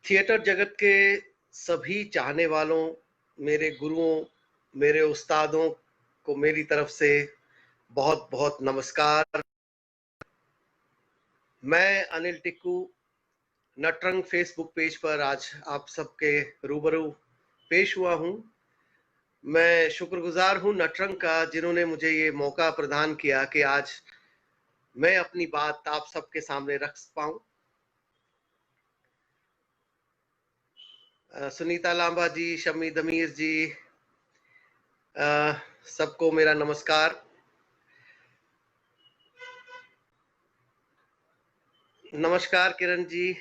Theatre जगत के सभी चाहने वालों, मेरे गुरुओं, मेरे उस्तादों को मेरी तरफ से बहुत-बहुत नमस्कार। मैं अनिल टिक्कू नटरंग फेसबुक पेज पर आज आप सबके रूबरू पेश हुआ हूँ। मैं शुक्रगुजार हूँ नटरंग का जिन्होंने मुझे ये मौका प्रदान किया कि आज मैं अपनी बात आप सबके सामने रख पाऊँ। सुनीता लांबा जी, शम्मी दमीर जी, सबको मेरा नमस्कार। नमस्कार Kiran ji,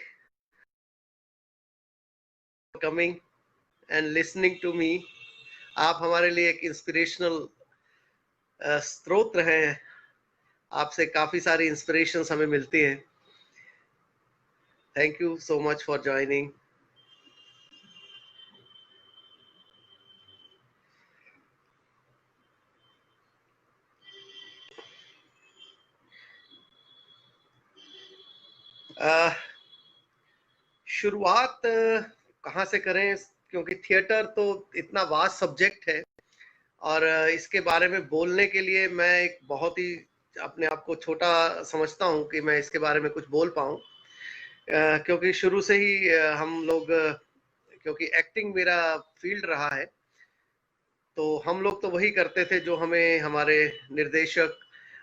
coming and listening to me. आप हमारे लिए एक इंस्पिरेशनल स्रोत रहे हैं। आपसे काफी सारी इंस्पिरेशंस हमें मिलती हैं। Thank you so much for joining. शुरुआत कहाँ से करें, क्योंकि थिएटर तो इतना वास्ट सब्जेक्ट है और इसके बारे में बोलने के लिए मैं एक बहुत ही अपने आप को छोटा समझता हूँ कि मैं इसके बारे में कुछ बोल पाऊँ, क्योंकि शुरू से ही हम लोग क्योंकि एक्टिंग मेरा फील्ड रहा है, तो हम लोग तो वही करते थे जो हमें हमारे निर्देशक,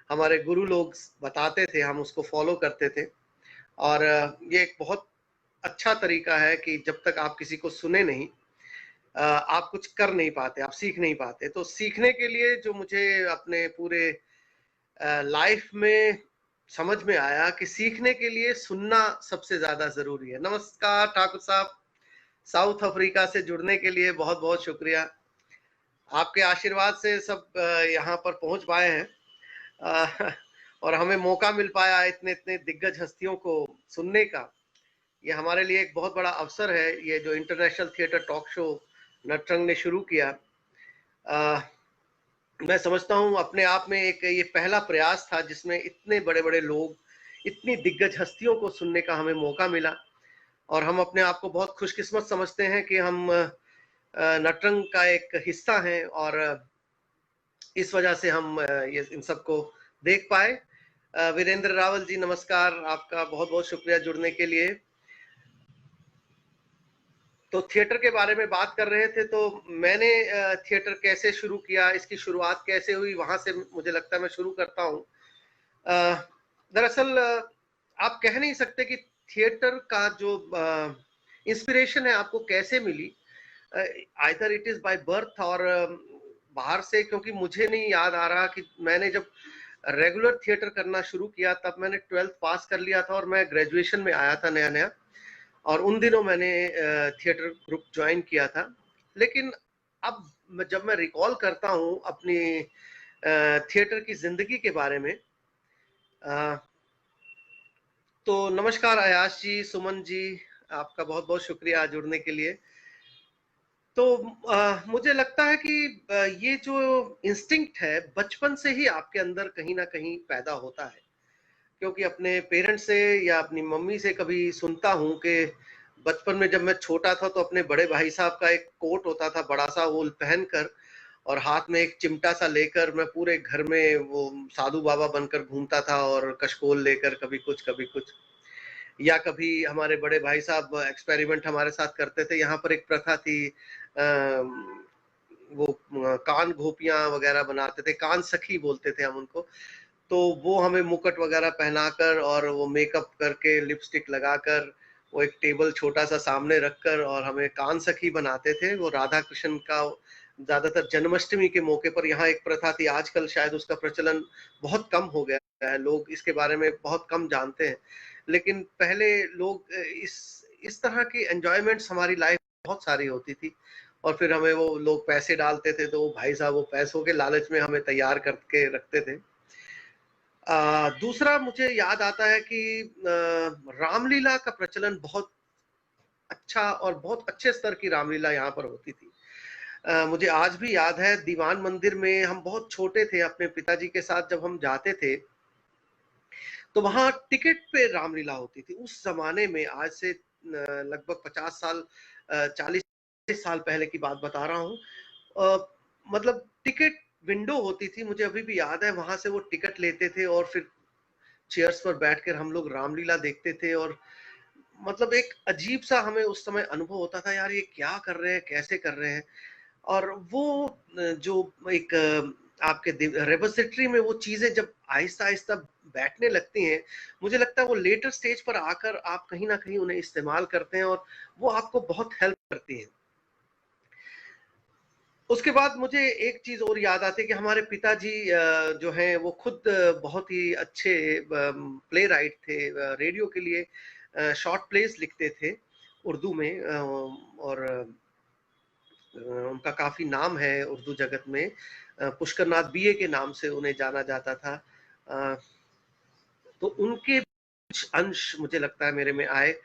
हमारे गुरु लोग बताते थे, हम उसको फॉलो करते थे। और ये एक बहुत अच्छा तरीका है कि जब तक आप किसी को सुने नहीं, आप कुछ कर नहीं पाते, आप सीख नहीं पाते। तो सीखने के लिए जो मुझे अपने पूरे लाइफ में समझ में आया कि सीखने के लिए सुनना सबसे ज्यादा जरूरी है। नमस्कार ठाकुर साहब, साउथ अफ्रीका से जुड़ने के लिए बहुत बहुत शुक्रिया। आपके आशीर्वाद से सब यहाँ पर पहुंच पाए हैं और हमें मौका मिल पाया इतने इतने दिग्गज हस्तियों को सुनने का। ये हमारे लिए एक बहुत बड़ा अवसर है। ये जो international theatre talk show Natrang ने शुरू किया, मैं समझता हूँ अपने आप में एक ये पहला प्रयास था जिसमें इतने बड़े बड़े लोग, इतनी दिग्गज हस्तियों को सुनने का हमें मौका मिला। और हम अपने आप को बहुत खुशकिस्मत समझते हैं कि हम नटरंग का एक हिस्सा हैं और इस वजह से हम ये इन सबको देख पाए। वीरेंद्र रावल जी नमस्कार, आपका बहुत बहुत शुक्रिया जुड़ने के लिए। तो थिएटर के बारे में बात कर रहे थे, तो मैंने थिएटर कैसे शुरू किया, इसकी शुरुआत कैसे हुई, वहां से मुझे लगता है मैं शुरू करता हूँ। दरअसल आप कह नहीं सकते कि थिएटर का जो इंस्पिरेशन है आपको कैसे मिली। Either it is by birth और बाहर से, क्योंकि मुझे नहीं याद आ रहा कि मैंने जब रेगुलर थिएटर करना शुरू किया तब मैंने 12th पास कर लिया था और मैं ग्रेजुएशन में आया था नया नया, और उन दिनों मैंने थिएटर ग्रुप ज्वाइन किया था। लेकिन अब जब मैं रिकॉल करता हूँ अपनी थिएटर की जिंदगी के बारे में, तो नमस्कार अयाश जी, सुमन जी, आपका बहुत बहुत शुक्रिया जुड़ने के लिए। तो मुझे लगता है कि ये जो इंस्टिंक्ट है बचपन से ही आपके अंदर कहीं ना कहीं पैदा होता है, क्योंकि अपने पेरेंट्स से या अपनी मम्मी से कभी सुनता हूँ कि बचपन में जब मैं छोटा था तो अपने बड़े भाई साहब का एक कोट होता था बड़ा सा वोल पहनकर, और हाथ में एक चिमटा सा लेकर मैं पूरे घर में वो साधु बाबा बनकर घूमता था और कशकोल लेकर कभी कुछ कभी कुछ। या कभी हमारे बड़े भाई साहब एक्सपेरिमेंट हमारे साथ करते थे। यहाँ पर एक प्रथा थी, वो कान घोपियां वगैरह बनाते थे, कान सखी बोलते थे हम उनको। तो वो हमें मुकुट वगैरह पहनाकर और वो मेकअप करके लिपस्टिक लगाकर वो एक टेबल छोटा सा सामने रखकर और हमें कान सखी बनाते थे। वो राधा कृष्ण का ज्यादातर जन्माष्टमी के मौके पर यहाँ एक प्रथा थी। आजकल शायद उसका प्रचलन बहुत कम हो गया है, लोग इसके बारे में बहुत कम जानते हैं। लेकिन पहले लोग इस तरह की एंजॉयमेंट्स हमारी लाइफ बहुत सारी होती थी। और फिर हमें वो लोग पैसे डालते थे तो वो भाई साहब वो पैसों के लालच में हमें तैयार करके रखते थे। दूसरा मुझे याद आता है कि रामलीला का प्रचलन बहुत अच्छा और बहुत अच्छे स्तर की रामलीला यहाँ पर होती थी। मुझे आज भी याद है दीवान मंदिर में हम बहुत छोटे थे, अपने पिताजी के साथ जब हम जाते थे तो वहां टिकट पे रामलीला होती थी। उस जमाने में आज से लगभग 50 साल 40 साल पहले की बात बता रहा हूँ। मतलब टिकट विंडो होती थी, मुझे अभी भी याद है, वहां से वो टिकट लेते थे और फिर चेयर्स पर बैठकर हम लोग रामलीला देखते थे। और मतलब एक अजीब सा हमें उस समय अनुभव होता था, यार ये क्या कर रहे हैं, कैसे कर रहे हैं। और वो जो एक आपके रेपोजिटरी में वो चीजें जब आहिस्ता आहिस्ता बैठने लगती हैं, मुझे लगता है वो लेटर स्टेज पर आकर आप कहीं ना कहीं उन्हें इस्तेमाल करते हैं और वो आपको बहुत हेल्प करती हैं। उसके बाद मुझे एक चीज और याद आती है कि हमारे पिताजी जो हैं वो खुद बहुत ही अच्छे प्ले राइट थे, रेडियो के लिए शॉर्ट प्लेस लिखते थे उर्दू में। और उनका काफी नाम है उर्दू जगत में। पुष्कर नाथ बीए के नाम से उन्हें जाना जाता था। अ, तो उनके कुछ अंश मुझे लगता है मेरे में आए,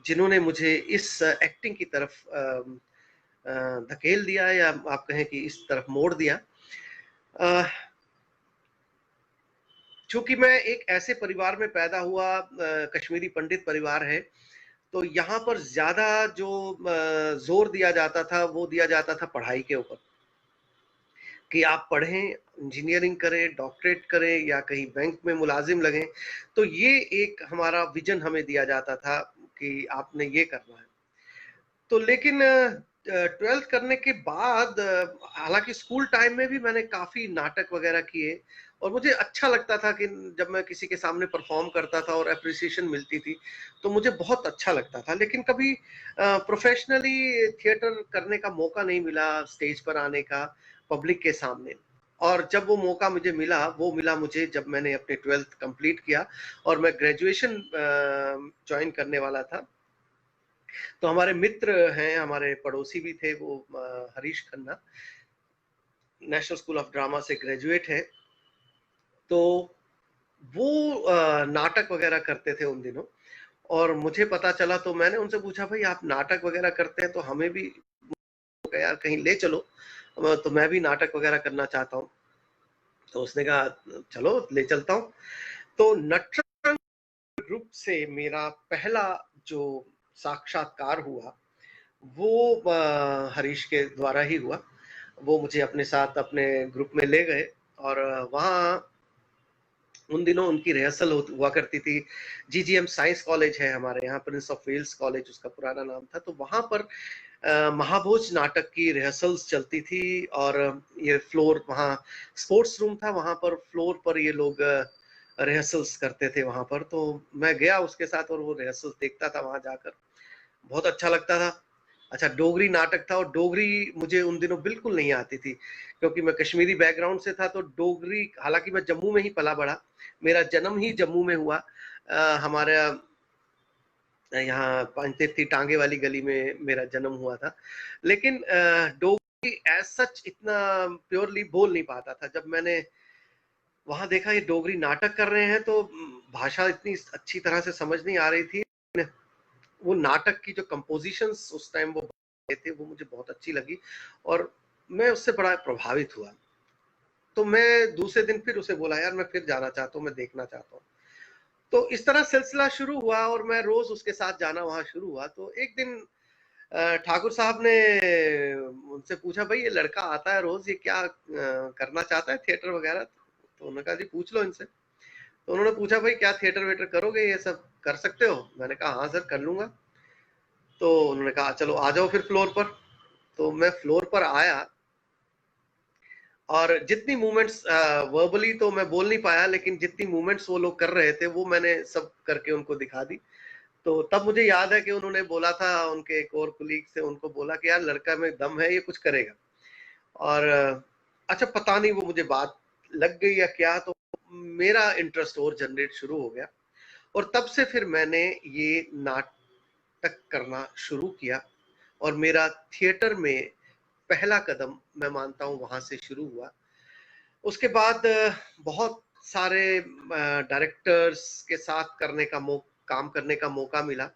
जिन्होंने मुझे इस एक्टिंग की तरफ धकेल दिया, या आप कहें कि इस तरफ मोड़ दिया। अ, चूंकि मैं एक ऐसे परिवार में पैदा हुआ, कश्मीरी पंडित परिवार है, तो यहाँ पर ज्यादा जो जोर दिया जाता था वो दिया जाता था पढ़ाई के ऊपर, कि आप पढ़ें, इंजीनियरिंग करें, डॉक्टरेट करें या कहीं बैंक में मुलाजिम लगें। तो ये एक हमारा विजन हमें दिया जाता था कि आपने ये करना है। तो लेकिन 12th करने के बाद, हालांकि स्कूल टाइम में भी मैंने काफी नाटक वगैरह किए और मुझे अच्छा लगता था कि जब मैं किसी के सामने परफॉर्म करता था और अप्रिसिएशन मिलती थी तो मुझे बहुत अच्छा लगता था। लेकिन कभी प्रोफेशनली थिएटर करने का मौका नहीं मिला, स्टेज पर आने का पब्लिक के सामने। और जब वो मौका मुझे मिला, वो मिला मुझे जब मैंने अपने 12th कंप्लीट किया और मैं ग्रेजुएशन ज्वाइन करने वाला था। तो हमारे मित्र हैं, हमारे पड़ोसी भी थे, वो Harish Khanna national school of drama से ग्रेजुएट है। तो वो नाटक वगैरह करते थे उन दिनों, और मुझे पता चला तो मैंने उनसे पूछा, भाई आप नाटक वगैरह करते हैं तो हमें भी यार कहीं ले चलो, तो मैं भी नाटक वगैरह करना चाहता हूँ। तो उसने कहा चलो ले चलता हूँ। तो नटरंग ग्रुप से मेरा पहला जो साक्षात्कार हुआ वो हरीश के द्वारा ही हुआ। वो मुझे अपने साथ अपने ग्रुप में ले गए और वहाँ उन दिनों उनकी रिहर्सल हुआ करती थी। जीजीएम साइंस कॉलेज है हमारे यहाँ, प्रिंस ऑफ वेल्स कॉलेज उसका पुराना नाम था। तो वहाँ पर महाभोज नाटक की रिहर्सल्स चलती थी और ये फ्लोर, वहाँ स्पोर्ट्स रूम था, वहाँ पर फ्लोर पर ये लोग रिहर्सल्स करते थे वहाँ पर। तो मैं गया उसके साथ और वो रिहर्सल्स देखता था वहाँ जाकर, बहुत अच्छा लगता था। अच्छा, डोगरी नाटक था और डोगरी मुझे उन दिनों बिल्कुल नहीं आती थी, क्योंकि मैं कश्मीरी बैकग्राउंड से था। तो डोगरी, हालांकि मैं जम्मू में ही पला बड़ा, मेरा जन्म ही जम्मू में हुआ। हमारे यहाँ पंचतीर्थी टांगे वाली गली में मेरा जन्म हुआ था। लेकिन डोगरी एज सच इतना प्योरली बोल नहीं पाता था। जब मैंने वहां देखा ये डोगरी नाटक कर रहे हैं तो भाषा इतनी अच्छी तरह से समझ नहीं आ रही थी। वो नाटक की जो कंपोजिशंस उस टाइम वो बने थे वो मुझे बहुत अच्छी लगी और मैं उससे बड़ा प्रभावित हुआ। तो मैं दूसरे दिन फिर उसे बोला, यार मैं फिर जाना चाहता हूँ, मैं देखना चाहता हूँ। तो इस तरह सिलसिला शुरू हुआ और मैं रोज उसके साथ जाना वहां शुरू हुआ। तो एक दिन ठाकुर साहब ने उनसे पूछा, भाई ये लड़का आता है रोज, ये क्या करना चाहता है, थिएटर वगैरह? तो उन्होंने कहा जी पूछ लो इनसे। तो उन्होंने पूछा, भाई क्या थिएटर वेटर करोगे, ये सब कर सकते हो? मैंने कहा हाँ सर कर लूंगा। तो उन्होंने कहा चलो आ जाओ फिर फ्लोर पर। तो मैं फ्लोर पर आया और जितनी मूवमेंट्स वर्बली तो मैं बोल नहीं पाया, लेकिन जितनी मूवमेंट्स वो लोग कर रहे थे वो मैंने सब करके उनको दिखा दी। तो तब मुझे याद है कि उन्होंने बोला था, उनके एक और कुलीग से उनको बोला कि यार लड़का में दम है, ये कुछ करेगा। और अच्छा पता नहीं वो मुझे बात लग गई या क्या, तो मेरा इंटरेस्ट और जनरेट शुरू हो गया और तब से फिर मैंने ये नाटक करना शुरू किया और मेरा थिएटर में पहला कदम मैं मानता हूँ वहां से शुरू हुआ। उसके बाद बहुत सारे डायरेक्टर्स के साथ काम करने का मौका मिला।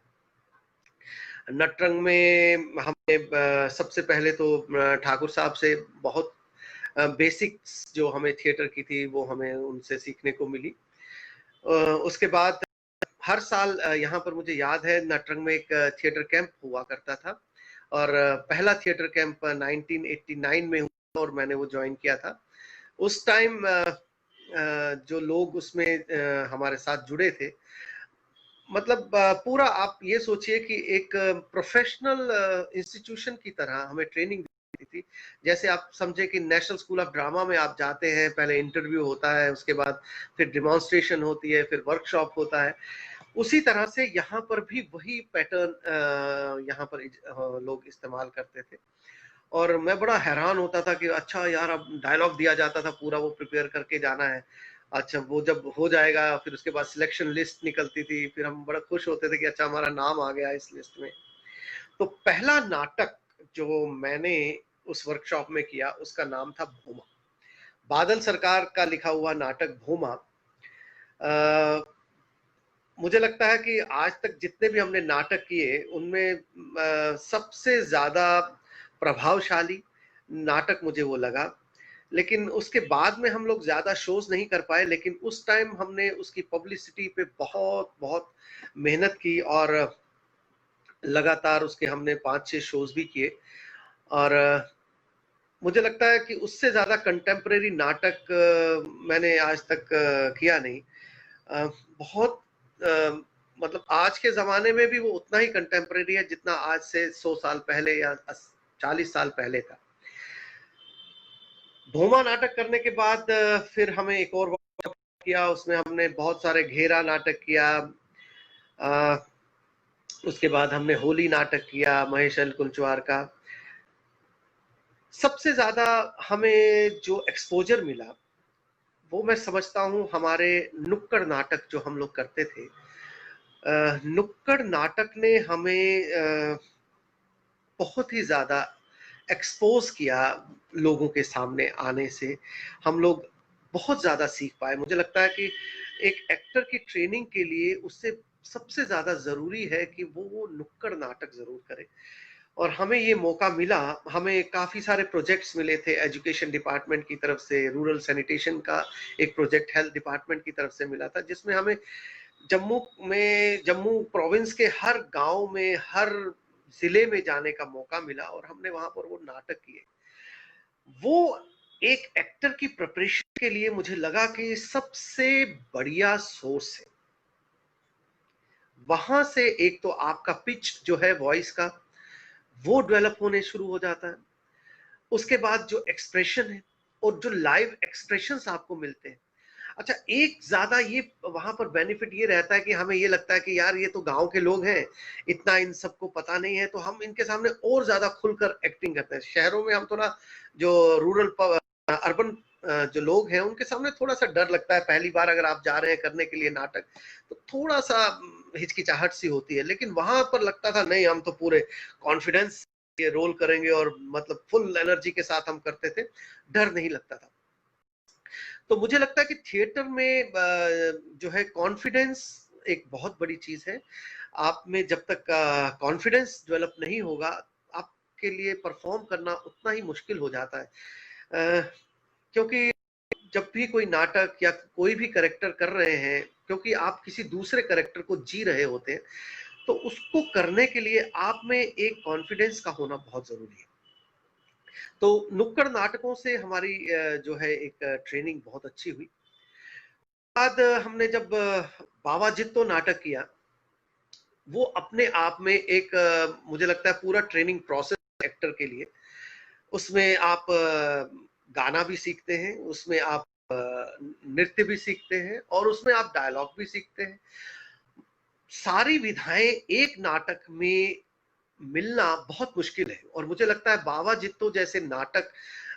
नटरंग में हमने सबसे पहले तो ठाकुर साहब से बहुत बेसिक्स जो हमें थिएटर की थी वो हमें उनसे सीखने को मिली। उसके बाद हर साल यहाँ पर मुझे याद है नाटरंग में एक थिएटर कैंप हुआ करता था, और पहला थिएटर कैंप 1989 में हुआ और मैंने वो ज्वाइन किया था। उस टाइम जो लोग उसमें हमारे साथ जुड़े थे, मतलब पूरा आप ये सोचिए कि एक प्रोफेशनल इंस्टीट्यूशन की तरह हमें ट्रेनिंग दी थी। जैसे आप समझे कि नेशनल स्कूल ऑफ ड्रामा में आप जाते हैं, पहले इंटरव्यू होता है, उसके बाद फिर डिमॉन्स्ट्रेशन होती है, फिर वर्कशॉप होता है। उसी तरह से यहाँ पर भी वही पैटर्न यहाँ पर लोग इस्तेमाल करते थे। और मैं बड़ा हैरान होता था कि अच्छा यार, अब डायलॉग दिया जाता था, पूरा वो प्रिपेयर करके जाना है। अच्छा, वो जब हो जाएगा फिर उसके बाद सिलेक्शन लिस्ट निकलती थी, फिर हम बड़ा खुश होते थे कि अच्छा हमारा नाम आ गया इस लिस्ट में। तो पहला नाटक जो मैंने उस वर्कशॉप में किया उसका नाम था भूमा। बादल सरकार का लिखा हुआ नाटक भूमा। मुझे लगता है कि आज तक जितने भी हमने नाटक किए उनमें सबसे ज्यादा प्रभावशाली नाटक मुझे वो लगा। लेकिन उसके बाद में हम लोग ज्यादा शोज नहीं कर पाए, लेकिन उस टाइम हमने उसकी पब्लिसिटी पे बहुत बहुत मेहनत की और लगातार उसके हमने 5-6 शोज भी किए। और मुझे लगता है कि उससे ज्यादा कंटेम्प्रेरी नाटक मैंने आज तक किया नहीं। बहुत मतलब आज के जमाने में भी वो उतना ही कंटेम्प्रेरी है जितना आज से 100 साल पहले या 40 साल पहले था। भूमा नाटक करने के बाद फिर हमें एक और किया, उसमें हमने बहुत सारे घेरा नाटक किया। उसके बाद हमने होली नाटक किया महेश एल कुंचवार का। सबसे ज्यादा हमें जो एक्सपोजर मिला वो मैं समझता हूँ हमारे नुक्कड़ नाटक जो हम लोग करते थे। नुक्कड़ नाटक ने हमें बहुत ही ज्यादा एक्सपोज किया लोगों के सामने आने से। हम लोग बहुत ज्यादा सीख पाए। मुझे लगता है कि एक एक्टर की ट्रेनिंग के लिए उससे सबसे ज्यादा जरूरी है कि वो नुक्कड़ नाटक जरूर करे, और हमें ये मौका मिला। हमें काफी सारे प्रोजेक्ट्स मिले थे एजुकेशन डिपार्टमेंट की तरफ से, रूरल सैनिटेशन का एक प्रोजेक्ट हेल्थ डिपार्टमेंट की तरफ से मिला था, जिसमें हमें जम्मू प्रोविंस के हर गांव में, हर जिले में जाने का मौका मिला और हमने वहां पर वो नाटक किए। वो एक एक्टर की प्रिपरेशन के लिए मुझे लगा कि सबसे बढ़िया सोर्स है। वहां से एक तो आपका पिच जो है वॉइस का वो डेवलप होने शुरू हो जाता है। उसके बाद जो एक्सप्रेशन है और जो लाइव एक्सप्रेशंस आपको मिलते हैं। अच्छा, एक ज्यादा ये वहां पर बेनिफिट ये रहता है कि हमें ये लगता है कि यार ये तो गांव के लोग हैं, इतना इन सबको पता नहीं है, तो हम इनके सामने और ज्यादा खुलकर एक्टिंग करते हैं। शहरों में हम थोड़ा, जो रूरल अर्बन जो लोग हैं उनके सामने थोड़ा सा डर लगता है। पहली बार अगर आप जा रहे हैं करने के लिए नाटक, तो थोड़ा सा हिचकिचाहट सी होती है। लेकिन वहां पर लगता था नहीं, हम तो पूरे कॉन्फिडेंस ये रोल करेंगे और मतलब फुल एनर्जी के साथ हम करते थे, डर नहीं लगता था। तो मुझे लगता है कि थिएटर में जो है कॉन्फिडेंस एक बहुत बड़ी चीज है। आप में जब तक कॉन्फिडेंस डेवलप नहीं होगा, आपके लिए परफॉर्म करना उतना ही मुश्किल हो जाता है। क्योंकि जब भी कोई नाटक या कोई भी कैरेक्टर कर रहे हैं, क्योंकि आप किसी दूसरे कैरेक्टर को जी रहे होते हैं, तो उसको करने के लिए आप में एक कॉन्फिडेंस का होना बहुत जरूरी है। तो नुक्कड़ नाटकों से हमारी जो है एक ट्रेनिंग बहुत अच्छी हुई। बाद हमने जब बाबा जित्तो नाटक किया, वो अपने आप में एक मुझे लगता है पूरा ट्रेनिंग प्रोसेस एक्टर के लिए। उसमें आप गाना भी सीखते हैं, उसमें आप नृत्य भी सीखते हैं और उसमें आप डायलॉग भी सीखते हैं। सारी विधाएं एक नाटक में मिलना बहुत मुश्किल है, और मुझे लगता है बाबा जित्तो जैसे नाटक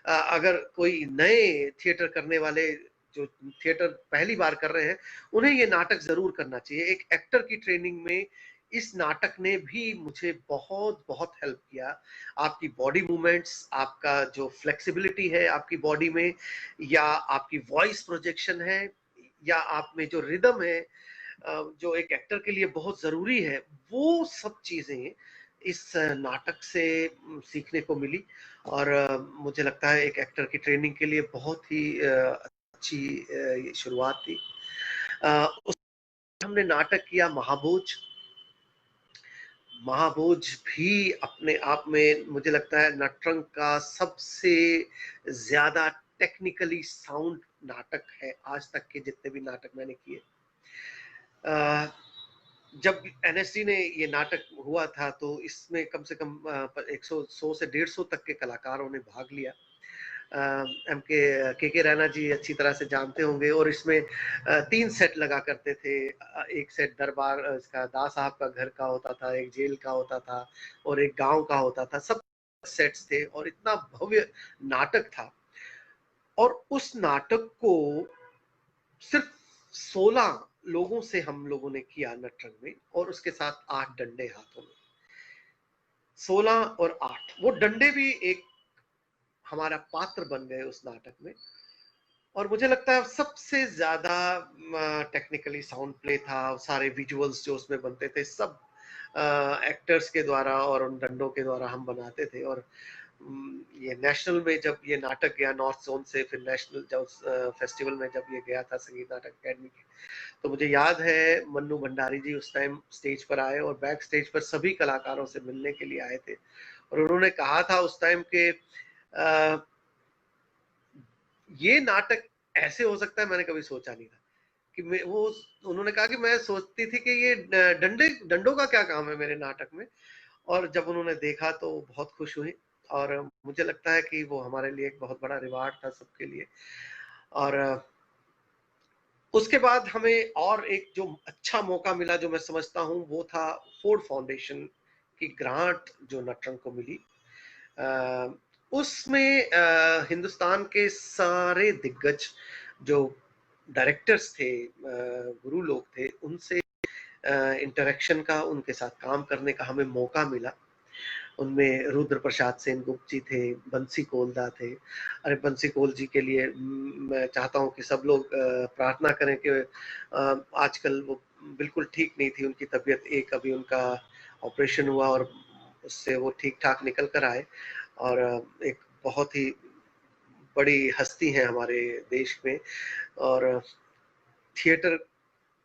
अगर कोई नए थिएटर करने वाले जो थिएटर पहली बार कर रहे हैं, उन्हें ये नाटक जरूर करना चाहिए। एक एक्टर की ट्रेनिंग में इस नाटक ने भी मुझे बहुत बहुत हेल्प किया। आपकी बॉडी मूवमेंट्स, आपका जो फ्लेक्सिबिलिटी है आपकी बॉडी में, या आपकी वॉइस प्रोजेक्शन है, या आप में जो रिदम है जो एक एक्टर के लिए बहुत जरूरी है, वो सब चीजें इस नाटक से सीखने को मिली। और मुझे लगता है एक एक्टर की ट्रेनिंग के लिए बहुत ही अच्छी ये शुरुआत थी। उस हमने नाटक किया महाभोज। महाभोज भी अपने आप में मुझे लगता है नटरंग का सबसे ज्यादा टेक्निकली साउंड नाटक है आज तक के जितने भी नाटक मैंने किए। जब एनएसडी ने ये नाटक हुआ था तो इसमें कम से कम 100 से 150 तक के कलाकारों ने भाग लिया। एम के रैना जी अच्छी तरह से जानते होंगे। और इसमें 3 सेट लगा करते थे। एक सेट दरबार इसका दास साहब का घर का होता था, एक जेल का होता था और एक गांव का होता था। सब सेट्स थे और इतना भव्य नाटक था। और उस नाटक को सिर्फ 16 लोगों से हम लोगों ने किया नटरंग में, और उसके साथ 8 डंडे हाथों में। 16 और 8 वो डंडे भी एक हमारा पात्र बन गए उस नाटक में। और मुझे लगता है सबसे ज्यादा टेक्निकली साउंड प्ले था। सारे विजुअल्स जो उसमें बनते थे सब एक्टर्स के द्वारा और उन डंडों के द्वारा हम बनाते थे। और ये नेशनल में जब ये नाटक गया नॉर्थ जोन से, फिर नेशनल जब फेस्टिवल में जब ये गया था संगीत नाटक अकेडमी के, तो मुझे याद है मन्नू भंडारी जी उस टाइम स्टेज पर आए और बैक स्टेज पर सभी कलाकारों से मिलने के लिए आए थे। और उन्होंने कहा था उस टाइम के ये नाटक ऐसे हो सकता है, मैंने कभी सोचा नहीं था कि वो उन्होंने कहा कि मैं सोचती थी कि ये डंडों का क्या काम है मेरे नाटक में। और जब उन्होंने देखा तो बहुत खुश हुए। और मुझे लगता है कि वो हमारे लिए एक बहुत बड़ा रिवार्ड था सबके लिए। और उसके बाद हमें और एक जो अच्छा मौका मिला जो मैं समझता हूँ वो था फोर्ड फाउंडेशन की ग्रांट जो नटरंग को मिली। उसमें हिंदुस्तान के सारे दिग्गज जो डायरेक्टर्स थे, गुरु लोग थे, उनसे इंटरेक्शन का, उनके साथ काम करने का हमें मौका मिला। उनमें रुद्र प्रसाद सेनगुप्त जी थे, बंसी कोलदा थे। अरे बंसी कोल जी के लिए मैं चाहता हूँ कि सब लोग प्रार्थना करें कि आजकल वो बिल्कुल ठीक नहीं थी उनकी तबीयत। एक अभी उनका ऑपरेशन हुआ और उससे वो ठीक ठाक निकल कर आए। और एक बहुत ही बड़ी हस्ती है हमारे देश में। और थिएटर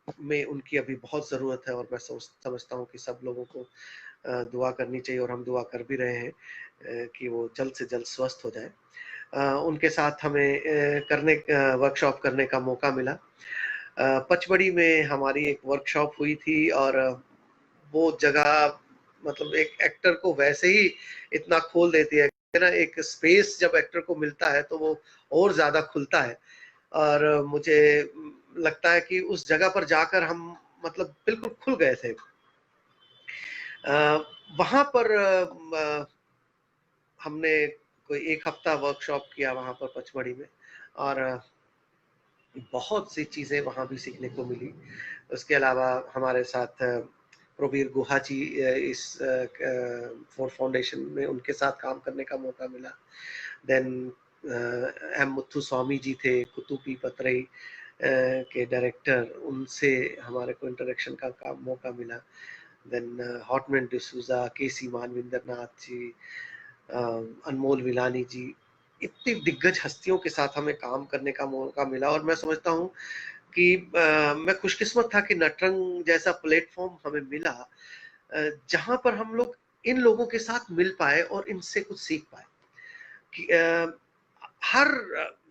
में उनकी अभी बहुत ज़रूरत है। और मैं समझता हूँ कि सब लोगों को दुआ करनी चाहिए और हम दुआ कर भी रहे हैं कि वो जल्द से जल्द स्वस्थ हो जाए। उनके साथ हमें वर्कशॉप करने का मौका मिला। पचमढ़ी में हमारी एक वर्कशॉप हुई थी और वो जगह मतलब एक एक्टर को वैसे ही इतना खोल देती है ना। एक स्पेस जब एक्टर को मिलता है तो वो और ज्यादा खुलता है। और मुझे लगता है कि उस जगह पर जाकर हम मतलब बिल्कुल खुल गए थे। वहां पर हमने कोई 1 हफ्ता वर्कशॉप किया वहां पर पचमढ़ी में। और बहुत सी चीजें वहां भी सीखने को मिली। उसके अलावा हमारे साथ प्रवीर गुहा जी इस फोर्ड फाउंडेशन में उनके साथ काम करने का मौका मिला। देन एम मुथु स्वामी जी थे, कुतुबी पतरई के डायरेक्टर, उनसे हमारे को इंटरेक्शन का मौका मिला। देन हॉटमैन डिसूजा, केसी मानविंदर नाथ जी, अनमोल विलानी जी, इतनी दिग्गज हस्तियों के साथ हमें काम करने का मौका मिला। और मैं समझता हूँ कि मैं खुशकिस्मत था कि नटरंग जैसा प्लेटफॉर्म हमें मिला जहां पर हम लोग इन लोगों के साथ मिल पाए और इनसे कुछ सीख पाए। कि हर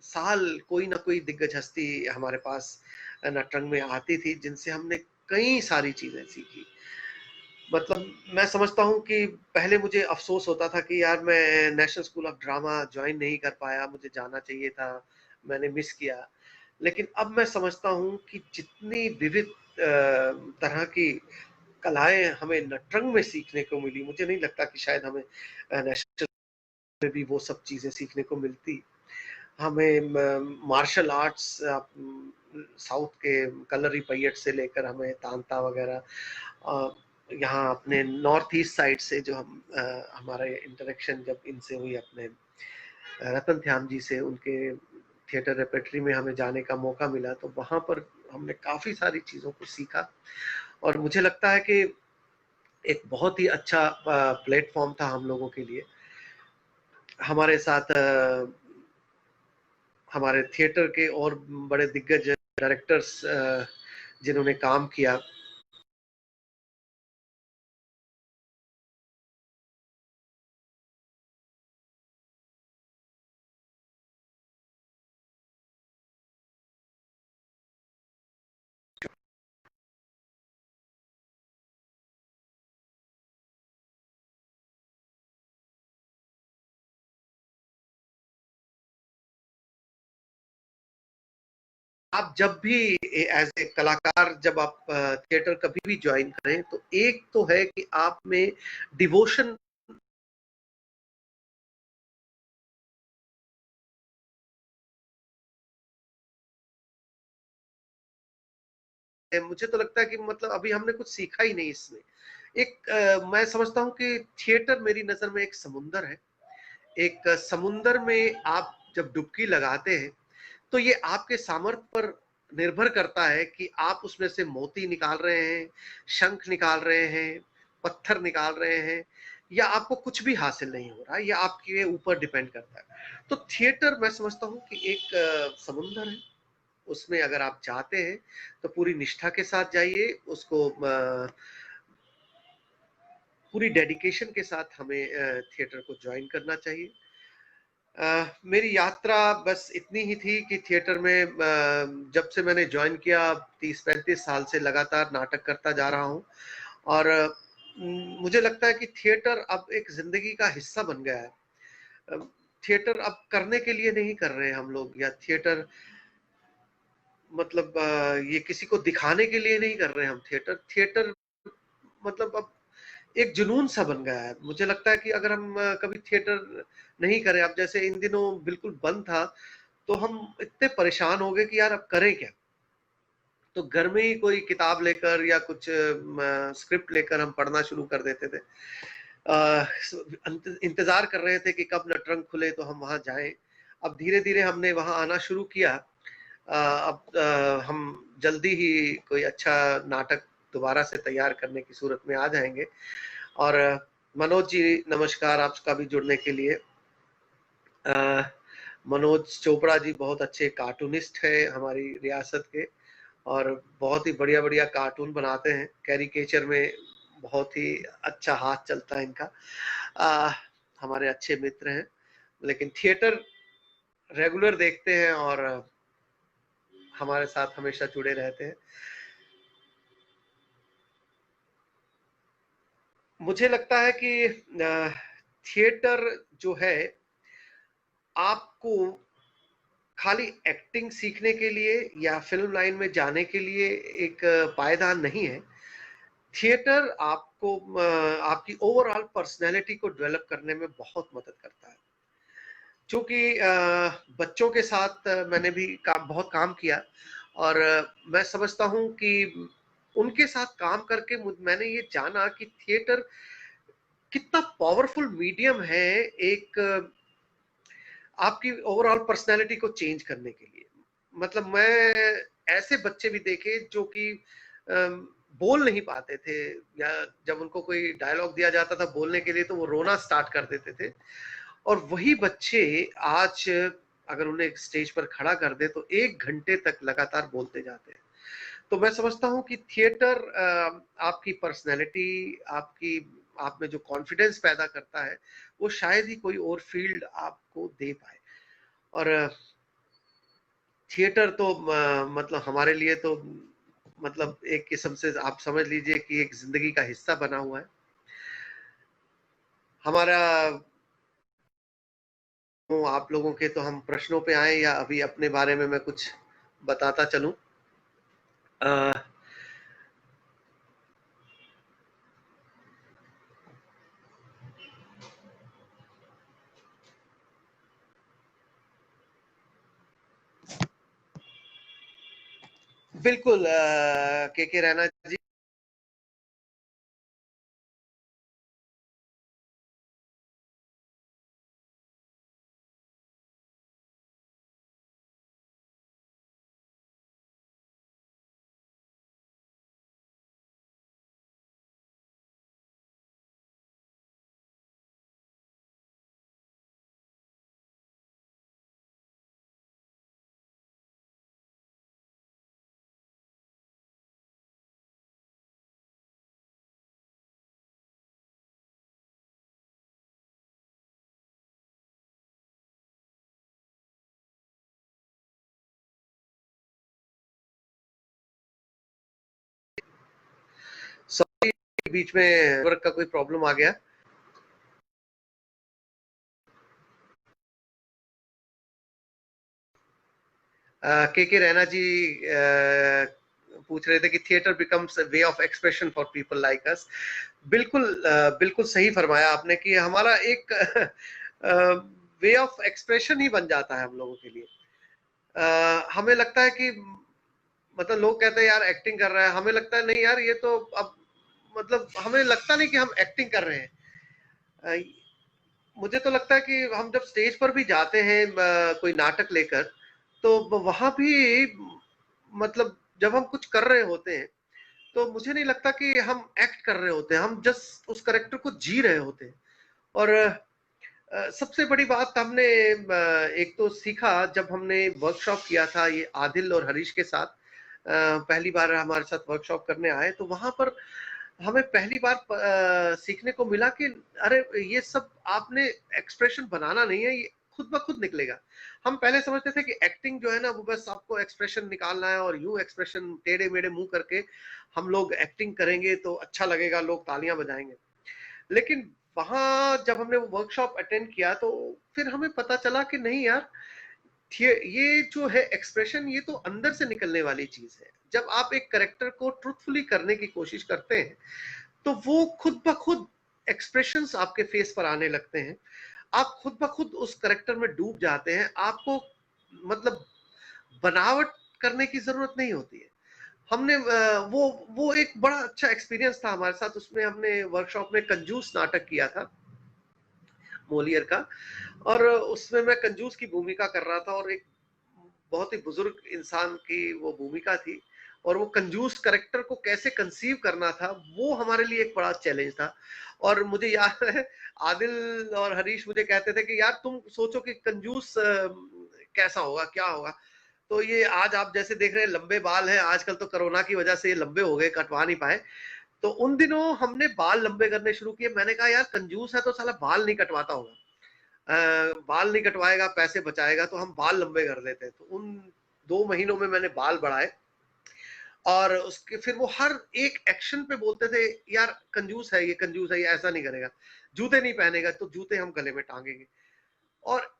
साल कोई ना कोई दिग्गज हस्ती हमारे पास नटरंग में आती थी जिनसे हमने कई सारी चीजें सीखी। मतलब मैं समझता हूँ कि पहले मुझे अफसोस होता था कि यार मैं national school of drama join नहीं कर पाया, मुझे जाना चाहिए था, मैंने मिस किया। लेकिन अब मैं समझता हूँ कि जितनी विविध तरह की कलाएं हमें नटरंग में सीखने को मिली, मुझे नहीं लगता कि शायद हमें नेशनल में भी वो सब चीजें सीखने को मिलती। हमें मार्शल आर्ट्स साउथ के कलरी पैयट से लेकर हमें तांता वगैरह, यहाँ अपने नॉर्थ ईस्ट साइड से जो हमारे इंटरेक्शन जब इनसे हुई, अपने रतन ध्यान जी से, उनके थिएटर रेपेट्री में हमें जाने का मौका मिला, तो वहां पर हमने काफी सारी चीजों को सीखा। और मुझे लगता है कि एक बहुत ही अच्छा प्लेटफॉर्म था हम लोगों के लिए। हमारे साथ हमारे थिएटर के और बड़े दिग्गज डायरेक्टर्स जिन्होंने काम किया। आप जब भी एज ए कलाकार जब आप थिएटर कभी भी ज्वाइन करें तो एक तो है कि आप में डिवोशन, मुझे तो लगता है कि मतलब अभी हमने कुछ सीखा ही नहीं इसमें। एक मैं समझता हूँ कि थिएटर मेरी नजर में एक समुंदर है। एक समुंदर में आप जब डुबकी लगाते हैं तो ये आपके सामर्थ्य पर निर्भर करता है कि आप उसमें से मोती निकाल रहे हैं, शंख निकाल रहे हैं, पत्थर निकाल रहे हैं, या आपको कुछ भी हासिल नहीं हो रहा है, ये आपके ऊपर डिपेंड करता है। तो थिएटर मैं समझता हूँ कि एक समुंदर है। उसमें अगर आप चाहते हैं तो पूरी निष्ठा के साथ जाइए, उसको पूरी डेडिकेशन के साथ हमें थिएटर को ज्वाइन करना चाहिए। मेरी यात्रा बस इतनी ही थी कि थिएटर में जब से मैंने ज्वाइन किया 30-35 साल से लगातार नाटक करता जा रहा हूँ। और मुझे लगता है कि थिएटर अब एक जिंदगी का हिस्सा बन गया है। अ, थिएटर अब करने के लिए नहीं कर रहे हैं हम लोग, या थिएटर मतलब ये किसी को दिखाने के लिए नहीं कर रहे हैं हम थिएटर। थिएटर मतलब अब एक जुनून सा बन गया है। मुझे लगता है कि अगर हम कभी थिएटर नहीं करें, अब जैसे इन दिनों बिल्कुल बंद था, तो हम इतने परेशान हो गए कि यार अब करें क्या? तो घर में ही कोई किताब लेकर या कुछ स्क्रिप्ट लेकर हम पढ़ना शुरू कर देते थे। इंतजार कर रहे थे कि कब नटरंग खुले तो हम वहां जाएं। अब धीरे धीरे हमने वहां आना शुरू किया। अब हम जल्दी ही कोई अच्छा नाटक दोबारा से तैयार करने की सूरत में आ जाएंगे। और मनोज जी नमस्कार आपका भी जुड़ने के लिए। अ, मनोज चोपड़ा जी बहुत अच्छे कार्टूनिस्ट है हमारी रियासत के, और बहुत ही बढ़िया बढ़िया कार्टून बनाते हैं। कैरिकेचर में बहुत ही अच्छा हाथ चलता है इनका। आ, हमारे अच्छे मित्र हैं, लेकिन थिएटर रेगुलर देखते हैं और हमारे साथ हमेशा जुड़े रहते हैं। मुझे लगता है कि थिएटर जो है आपको खाली एक्टिंग सीखने के लिए या फिल्म लाइन में जाने के लिए एक पायदान नहीं है। थिएटर आपको आपकी ओवरऑल पर्सनैलिटी को डेवलप करने में बहुत मदद करता है। चूंकि बच्चों के साथ मैंने भी बहुत काम किया, और मैं समझता हूँ कि उनके साथ काम करके मैंने ये जाना कि थिएटर कितना पावरफुल मीडियम है एक आपकी ओवरऑल पर्सनैलिटी को चेंज करने के लिए। मतलब मैं ऐसे बच्चे भी देखे जो कि बोल नहीं पाते थे, या जब उनको कोई डायलॉग दिया जाता था बोलने के लिए तो वो रोना स्टार्ट कर देते थे। और वही बच्चे आज अगर उन्हें स्टेज पर खड़ा कर दे तो 1 घंटे तक लगातार बोलते जाते हैं। तो मैं समझता हूँ कि थिएटर आपकी पर्सनैलिटी, आपकी आप में जो कॉन्फिडेंस पैदा करता है, वो शायद ही कोई और फील्ड आपको दे पाए। और थिएटर तो मतलब हमारे लिए तो मतलब एक किस्म से आप समझ लीजिए कि एक जिंदगी का हिस्सा बना हुआ है हमारा। तो आप लोगों के तो हम प्रश्नों पे आए, या अभी अपने बारे में मैं कुछ बताता चलूं। अ, बिल्कुल के रैना जी। बीच में नेटवर्क का कोई प्रॉब्लम आ गया। के रैना जी पूछ रहे थे कि theatre becomes way of expression for people like us. बिल्कुल बिल्कुल सही फरमाया आपने कि हमारा एक वे ऑफ एक्सप्रेशन ही बन जाता है हम लोगों के लिए। हमें लगता है कि मतलब लोग कहते हैं यार एक्टिंग कर रहा है, हमें लगता है नहीं यार ये तो अब मतलब हमें लगता नहीं कि हम एक्टिंग कर रहे हैं। मुझे तो लगता है कि हम जब स्टेज पर भी जाते हैं कोई नाटक लेकर, तो वहां भी मतलब जब हम कुछ कर रहे होते हैं तो मुझे नहीं लगता कि हम एक्ट कर रहे होते हैं, हम जस्ट उस कैरेक्टर को जी रहे होते हैं। और सबसे बड़ी बात हमने एक तो सीखा जब हमने वर्कशॉप किया था ये आदिल और हरीश के साथ, पहली बार हमारे साथ वर्कशॉप करने आए, तो वहां पर हमें पहली बार सीखने को मिला कि अरे ये सब आपने एक्सप्रेशन बनाना नहीं है, ये खुद ब खुद निकलेगा। हम पहले समझते थे कि एक्टिंग जो है ना वो बस आपको एक्सप्रेशन निकालना है और यूं एक्सप्रेशन टेढ़े मेढ़े मुंह करके हम लोग एक्टिंग करेंगे तो अच्छा लगेगा, लोग तालियां बजाएंगे। लेकिन वहां जब हमने वो वर्कशॉप अटेंड किया तो फिर हमें पता चला कि नहीं यार, ये जो है एक्सप्रेशन ये तो अंदर से निकलने वाली चीज है। जब आप एक करेक्टर को ट्रूथफुली करने की कोशिश करते हैं तो वो खुद ब खुद एक्सप्रेशंस आपके फेस पर आने लगते हैं, आप खुद ब खुद उस करेक्टर में डूब जाते हैं, आपको मतलब बनावट करने की जरूरत नहीं होती है। हमने वो एक बड़ा अच्छा एक्सपीरियंस था हमारे साथ, उसमें हमने वर्कशॉप में कंजूस नाटक किया था मोलियर का, और उसमें मैं कंजूस की भूमिका कर रहा था और एक बहुत ही बुजुर्ग इंसान की वो भूमिका थी, और वो कंजूस करेक्टर को कैसे कंसीव करना था वो हमारे लिए एक बड़ा चैलेंज था। और मुझे याद है आदिल और हरीश मुझे कहते थे कि यार तुम सोचो कि कंजूस कैसा होगा, क्या होगा। तो ये आज आप जैसे देख रहे हैं लंबे बाल हैं, आजकल तो कोरोना की वजह से ये लंबे हो गए, कटवा नहीं पाए। तो उन दिनों हमने बाल लंबे करने शुरू किए। मैंने कहा यार कंजूस है तो साला बाल नहीं कटवाता होगा, बाल नहीं कटवाएगा, पैसे बचाएगा, तो हम बाल लंबे कर देते हैं। तो उन 2 महीनों में मैंने बाल बढ़ाए, और उसके फिर वो हर एक एक्शन पे बोलते थे यार कंजूस है ये, कंजूस है ये, ऐसा नहीं करेगा, जूते नहीं पहनेगा तो जूते हम गले में टांगेंगे। और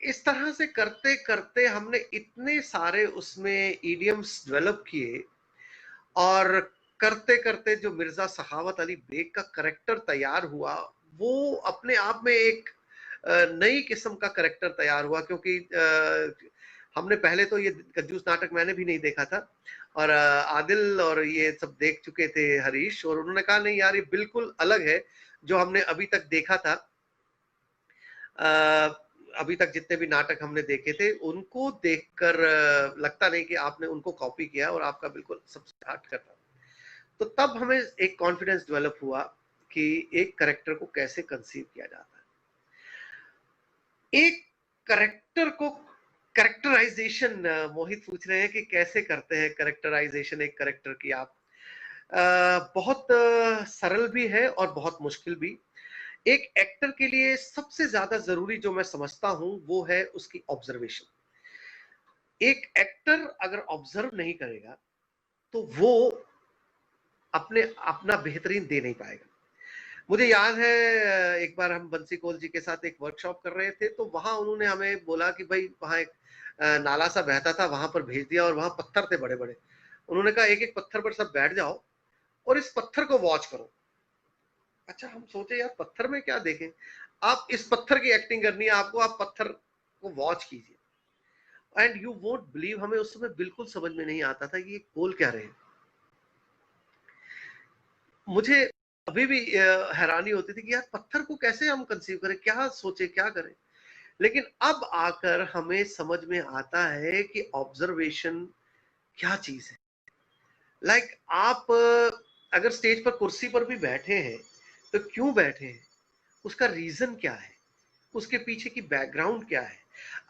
इस तरह से करते करते हमने इतने सारे उसमें इडियम्स डेवलप किए, और करते करते जो मिर्जा सखावत अली बेग का करेक्टर तैयार हुआ वो अपने आप में एक नई किस्म का करेक्टर तैयार हुआ। क्योंकि हमने पहले तो ये कंजूस नाटक मैंने भी नहीं देखा था, और आदिल और ये सब देख चुके थे हरीश, और उन्होंने कहा नहीं यार ये बिल्कुल अलग है जो हमने अभी तक देखा था। अभी तक जितने भी नाटक हमने देखे थे उनको देखकर लगता नहीं कि आपने उनको कॉपी किया और आपका बिल्कुल सबसे हट कर था। तो तब हमें एक कॉन्फिडेंस डेवलप हुआ कि एक करेक्टर को कैसे कंसीव किया जाता है, एक करेक्टर को करेक्टराइजेशन। मोहित पूछ रहे हैं कि कैसे करते हैं करेक्टराइजेशन एक करेक्टर की आप। बहुत सरल भी है और बहुत मुश्किल भी। एक एक्टर के लिए सबसे ज्यादा जरूरी जो मैं समझता हूं वो है उसकी ऑब्जर्वेशन। एक एक्टर अगर ऑब्जर्व नहीं करेगा तो वो अपने अपना बेहतरीन दे नहीं पाएगा। मुझे याद है एक बार हम बंसी कौल जी के साथ एक वर्कशॉप कर रहे थे, तो वहां उन्होंने हमें बोला कि भाई वहां एक नाला सा बहता था, वहां पर भेज दिया, और वहां पत्थर थे बड़े बड़े। उन्होंने कहा एक एक पत्थर पर सब बैठ जाओ और इस पत्थर को वॉच करो। अच्छा, हम सोचे यार पत्थर में क्या देखें, आप इस पत्थर की एक्टिंग करनी है आपको, आप पत्थर को वॉच कीजिए। एंड यू वोंट बिलीव, हमें उस समय बिल्कुल समझ में नहीं आता था कि ये बोल क्या रहे हैं। मुझे अभी भी हैरानी होती थी कि यार पत्थर को कैसे हम कंसीव करें, क्या सोचे क्या करें। लेकिन अब आकर हमें समझ में आता है कि ऑब्जर्वेशन क्या चीज है। लाइक आप अगर स्टेज पर कुर्सी पर भी बैठे हैं तो क्यों बैठे हैं, उसका रीजन क्या है, उसके पीछे की बैकग्राउंड क्या है।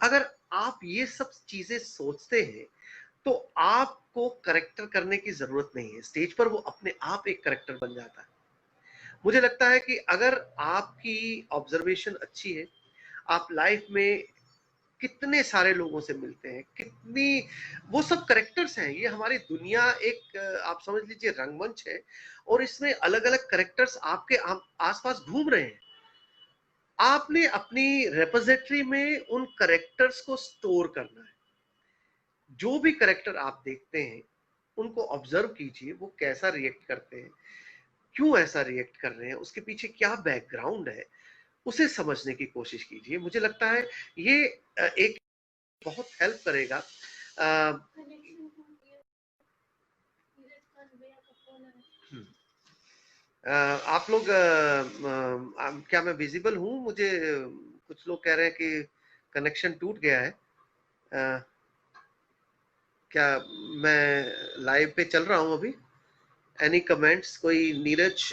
अगर आप ये सब चीजें सोचते हैं तो आपको करेक्टर करने की जरूरत नहीं है, स्टेज पर वो अपने आप एक करेक्टर बन जाता है। मुझे लगता है कि अगर आपकी ऑब्जर्वेशन अच्छी है, आप लाइफ में कितने सारे लोगों से मिलते हैं, कितनी वो सब कैरेक्टर्स हैं। ये हमारी दुनिया एक आप समझ लीजिए रंगमंच है और इसमें अलग-अलग कैरेक्टर्स आपके आस-पास घूम रहे हैं। आपने अपनी रिपॉजिटरी में उन कैरेक्टर्स को स्टोर करना है। जो भी कैरेक्टर आप देखते हैं, उनको ऑब्जर्व कीजिए, वो कैसा रिएक्ट करते हैं, क्यों ऐसा रिएक्ट कर रहे हैं, उसके पीछे क्या बैकग्राउंड है, उसे समझने की कोशिश कीजिए। मुझे लगता है ये एक बहुत हेल्प करेगा। आप लोग क्या मैं विजिबल हूँ? मुझे कुछ लोग कह रहे हैं कि कनेक्शन टूट गया है। क्या मैं लाइव पे चल रहा हूँ अभी? Any comments? कोई नीरज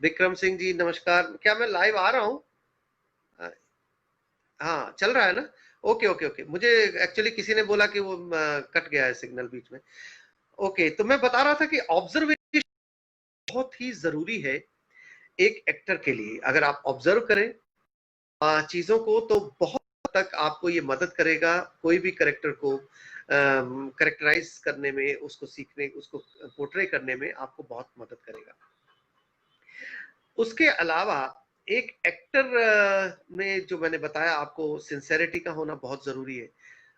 विक्रम सिंह जी नमस्कार। क्या मैं लाइव आ रहा हूँ? हाँ चल रहा है ना? Okay okay okay. मुझे एक्चुअली किसी ने बोला कि वो कट गया है सिग्नल बीच में। ओके, तो मैं बता रहा था कि ऑब्जर्वेशन बहुत ही जरूरी है एक एक्टर के लिए। अगर आप ऑब्जर्व करें चीजों को तो बहुत हद तक आपको ये मदद करेगा कोई भी कैरेक्टर को कैरेक्टराइज करने में, उसको सीखने, उसको पोर्ट्रे करने में आपको बहुत मदद करेगा। उसके अलावा एक एक्टर में जो मैंने बताया आपको, सिंसेरिटी का होना बहुत जरूरी है।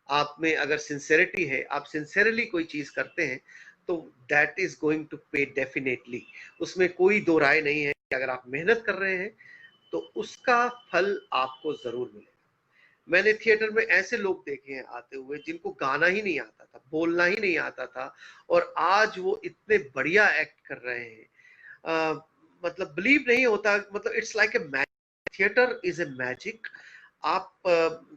आप में अगर सिंसेरिटी है, आप सिंसेरली कोई चीज करते हैं तो दैट इज गोइंग टू पे डेफिनेटली। उसमें कोई दो राय नहीं है कि अगर आप मेहनत कर रहे हैं तो उसका फल आपको जरूर मिलेगा। मैंने थिएटर में ऐसे लोग देखे हैं आते हुए जिनको गाना ही नहीं आता था, बोलना ही नहीं आता था, और आज वो इतने बढ़िया एक्ट कर रहे हैं। मतलब बिलीव नहीं होता, मतलब it's like a magic. Theatre is a magic. आप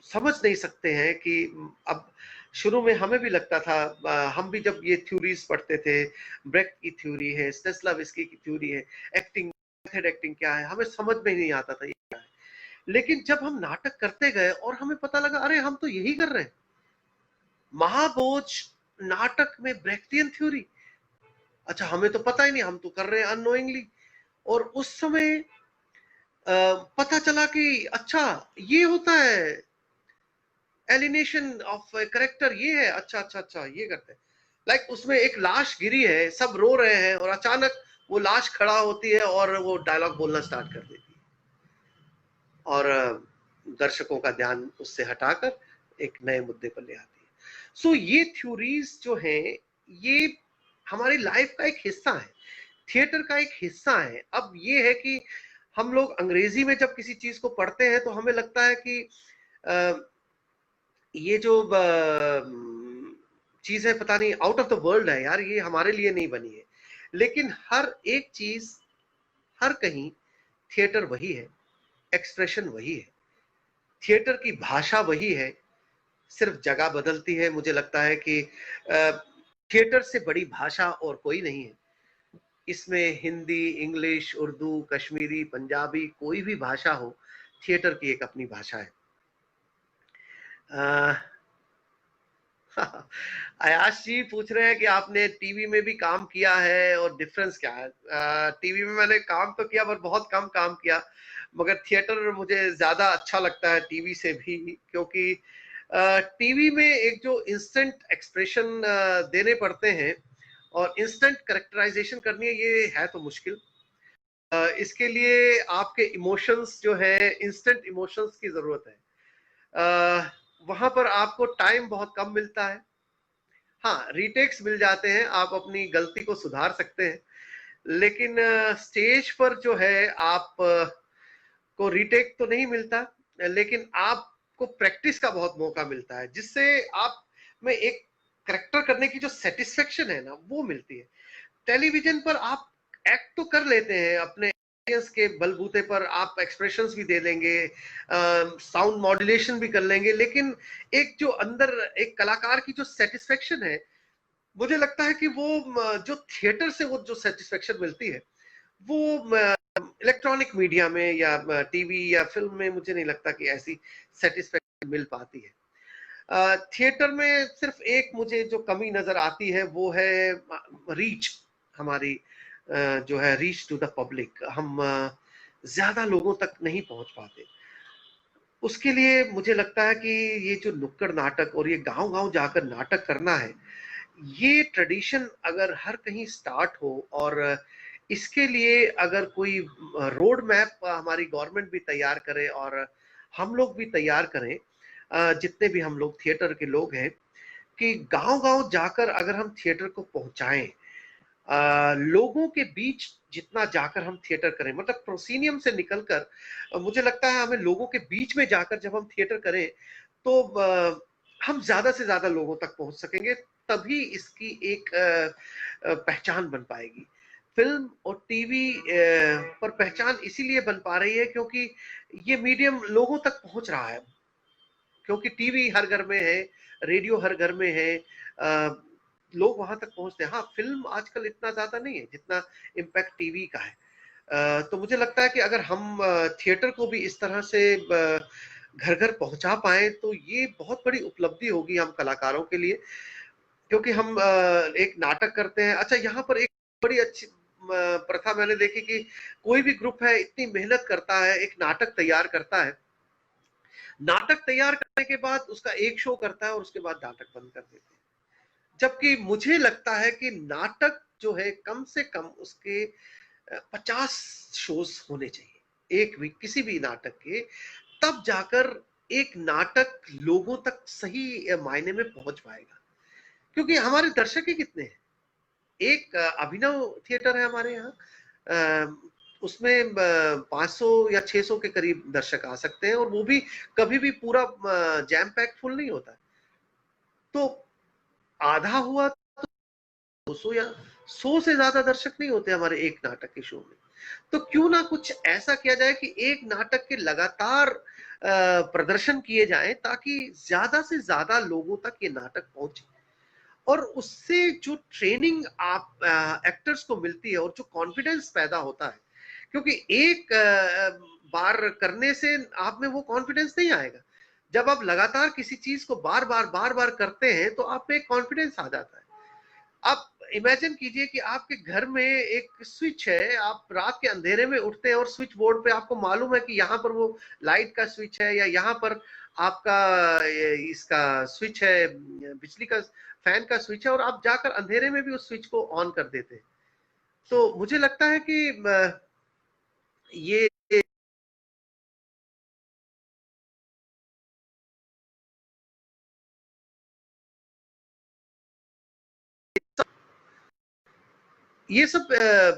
समझ नहीं सकते हैं कि अब शुरू में हमें भी लगता था, हम भी जब ये थ्योरीज पढ़ते थे, ब्रेक्ट की थ्योरी है, स्टेनिस्लाविस्की की थ्योरी है, एक्टिंग मेथड, एक्टिंग क्या है, हमें समझ में नहीं आता था ये क्या है। लेकिन जब हम नाटक करते गए और हमें पता लगा अरे हम तो यही कर रहे हैं। महाभोज नाटक में ब्रेक्टियन थ्योरी, अच्छा हमें तो पता ही नहीं, हम तो कर रहे हैं अननोइंगली। और उस समय पता चला कि अच्छा ये होता है, एलिनेशन ऑफ करेक्टर ये है, अच्छा अच्छा अच्छा ये करते हैं। लाइक उसमें एक लाश गिरी है, सब रो रहे हैं और अचानक वो लाश खड़ा होती है और वो डायलॉग बोलना स्टार्ट कर देती है और दर्शकों का ध्यान उससे हटाकर एक नए मुद्दे पर ले आती है। सो ये थ्योरीज जो हैं ये हमारी लाइफ का एक हिस्सा है, थिएटर का एक हिस्सा है। अब ये है कि हम लोग अंग्रेजी में जब किसी चीज को पढ़ते हैं तो हमें लगता है कि ये जो चीज है पता नहीं आउट ऑफ द वर्ल्ड है यार, ये हमारे लिए नहीं बनी है। लेकिन हर एक चीज, हर कहीं थिएटर वही है, एक्सप्रेशन वही है, थिएटर की भाषा वही है, सिर्फ जगह बदलती है। मुझे लगता है कि थिएटर से बड़ी भाषा और कोई नहीं है। इसमें हिंदी, इंग्लिश, उर्दू, कश्मीरी, पंजाबी, कोई भी भाषा हो, थिएटर की एक अपनी भाषा है। आयाश जी पूछ रहे हैं कि आपने टीवी में भी काम किया है और डिफरेंस क्या है। टीवी में मैंने काम तो किया पर बहुत कम काम किया, मगर थिएटर मुझे ज्यादा अच्छा लगता है टीवी से भी, क्योंकि टीवी में एक जो इंस्टेंट एक्सप्रेशन देने पड़ते हैं और इंस्टेंट करेक्टराइजेशन करनी है, ये है तो मुश्किल। इसके लिए आपके इमोशंस जो है, इंस्टेंट इमोशंस की जरूरत है। वहां पर आपको टाइम बहुत कम मिलता है। हाँ, रीटेक्स मिल जाते हैं, आप अपनी गलती को सुधार सकते हैं, लेकिन स्टेज पर जो है आप को रीटेक तो नहीं मिलता, लेकिन आपको प्रैक्टिस का बहुत मौका मिलता है, जिससे आप में एक करेक्टर करने की जो सेटिस्फेक्शन है ना, वो मिलती है। टेलीविजन पर आप एक्ट तो कर लेते हैं, अपने एक्सपीरियंस के बलबूते पर आप एक्सप्रेशंस भी दे लेंगे, साउंड मॉड्यूलेशन भी कर लेंगे, लेकिन एक जो अंदर एक कलाकार की जो सेटिस्फेक्शन है, मुझे लगता है कि वो जो थिएटर से वो जो सेटिस्फेक्शन मिलती है वो इलेक्ट्रॉनिक मीडिया में या टीवी या फिल्म में मुझे नहीं लगता कि ऐसी सेटिस्फेक्शन मिल पाती है। थिएटर में सिर्फ एक मुझे जो कमी नजर आती है वो है रीच, हमारी जो है रीच टू द पब्लिक, हम ज्यादा लोगों तक नहीं पहुंच पाते। उसके लिए मुझे लगता है कि ये जो नुक्कड़ नाटक और ये गांव-गांव जाकर नाटक करना है, ये ट्रेडिशन अगर हर कहीं स्टार्ट हो और इसके लिए अगर कोई रोड मैप हमारी गवर्नमेंट भी तैयार करे और हम लोग भी तैयार करें, जितने भी हम लोग थिएटर के लोग हैं, कि गांव-गांव जाकर अगर हम थिएटर को पहुंचाएं, लोगों के बीच जितना जाकर हम थिएटर करें, मतलब प्रोसीनियम से निकलकर मुझे लगता है हमें लोगों के बीच में जाकर जब हम थिएटर करें तो हम ज्यादा से ज्यादा लोगों तक पहुंच सकेंगे, तभी इसकी एक पहचान बन पाएगी। फिल्म और टीवी पर पहचान इसीलिए बन पा रही है क्योंकि ये मीडियम लोगों तक पहुंच रहा है, क्योंकि टीवी हर घर में है, रेडियो हर घर में है, लोग वहां तक पहुंचते हैं। हाँ, फिल्म आजकल इतना ज्यादा नहीं है जितना इम्पैक्ट टीवी का है। तो मुझे लगता है कि अगर हम थिएटर को भी इस तरह से घर घर पहुंचा पाए तो ये बहुत बड़ी उपलब्धि होगी हम कलाकारों के लिए, क्योंकि हम एक नाटक करते हैं। अच्छा, यहाँ पर एक बड़ी अच्छी प्रथा मैंने देखी कि कोई भी ग्रुप है इतनी मेहनत करता है, एक नाटक तैयार करता है, नाटक तैयार करने के बाद उसका एक शो करता है और उसके बाद नाटक बंद कर देते हैं। जबकि मुझे लगता है कि नाटक जो है कम से कम उसके 50 शोज होने चाहिए एक वीक किसी भी नाटक के, तब जाकर एक नाटक लोगों तक सही मायने में पहुंच पाएगा। क्योंकि हमारे दर्शक ही कितने हैं, एक अभिनव थिएटर है हमारे यहाँ, उसमें 500 या 600 के करीब दर्शक आ सकते हैं और वो भी कभी भी पूरा जैम पैक फुल नहीं होता। तो आधा हुआ तो 200 या 100 से ज्यादा दर्शक नहीं होते हमारे एक नाटक के शो में। तो क्यों ना कुछ ऐसा किया जाए कि एक नाटक के लगातार प्रदर्शन किए जाएं ताकि ज्यादा से ज्यादा लोगों तक ये नाटक पहुंचे, और उससे जो ट्रेनिंग आप एक्टर्स को मिलती है और जो कॉन्फिडेंस पैदा होता है, क्योंकि एक बार करने से आप में वो कॉन्फिडेंस नहीं आएगा। जब आप लगातार किसी चीज को बार बार करते हैं तो आप में एक कॉन्फिडेंस आ जाता है। आप इमेजिन कीजिए कि आपके घर में एक स्विच है, आप रात के अंधेरे में उठते हैं और स्विच बोर्ड पे आपको मालूम है कि यहाँ पर वो लाइट का स्विच है या यहाँ पर आपका इसका स्विच है, बिजली का फैन का स्विच है, और आप जाकर अंधेरे में भी उस स्विच को ऑन कर देते हैं। तो मुझे लगता है कि ये ये सब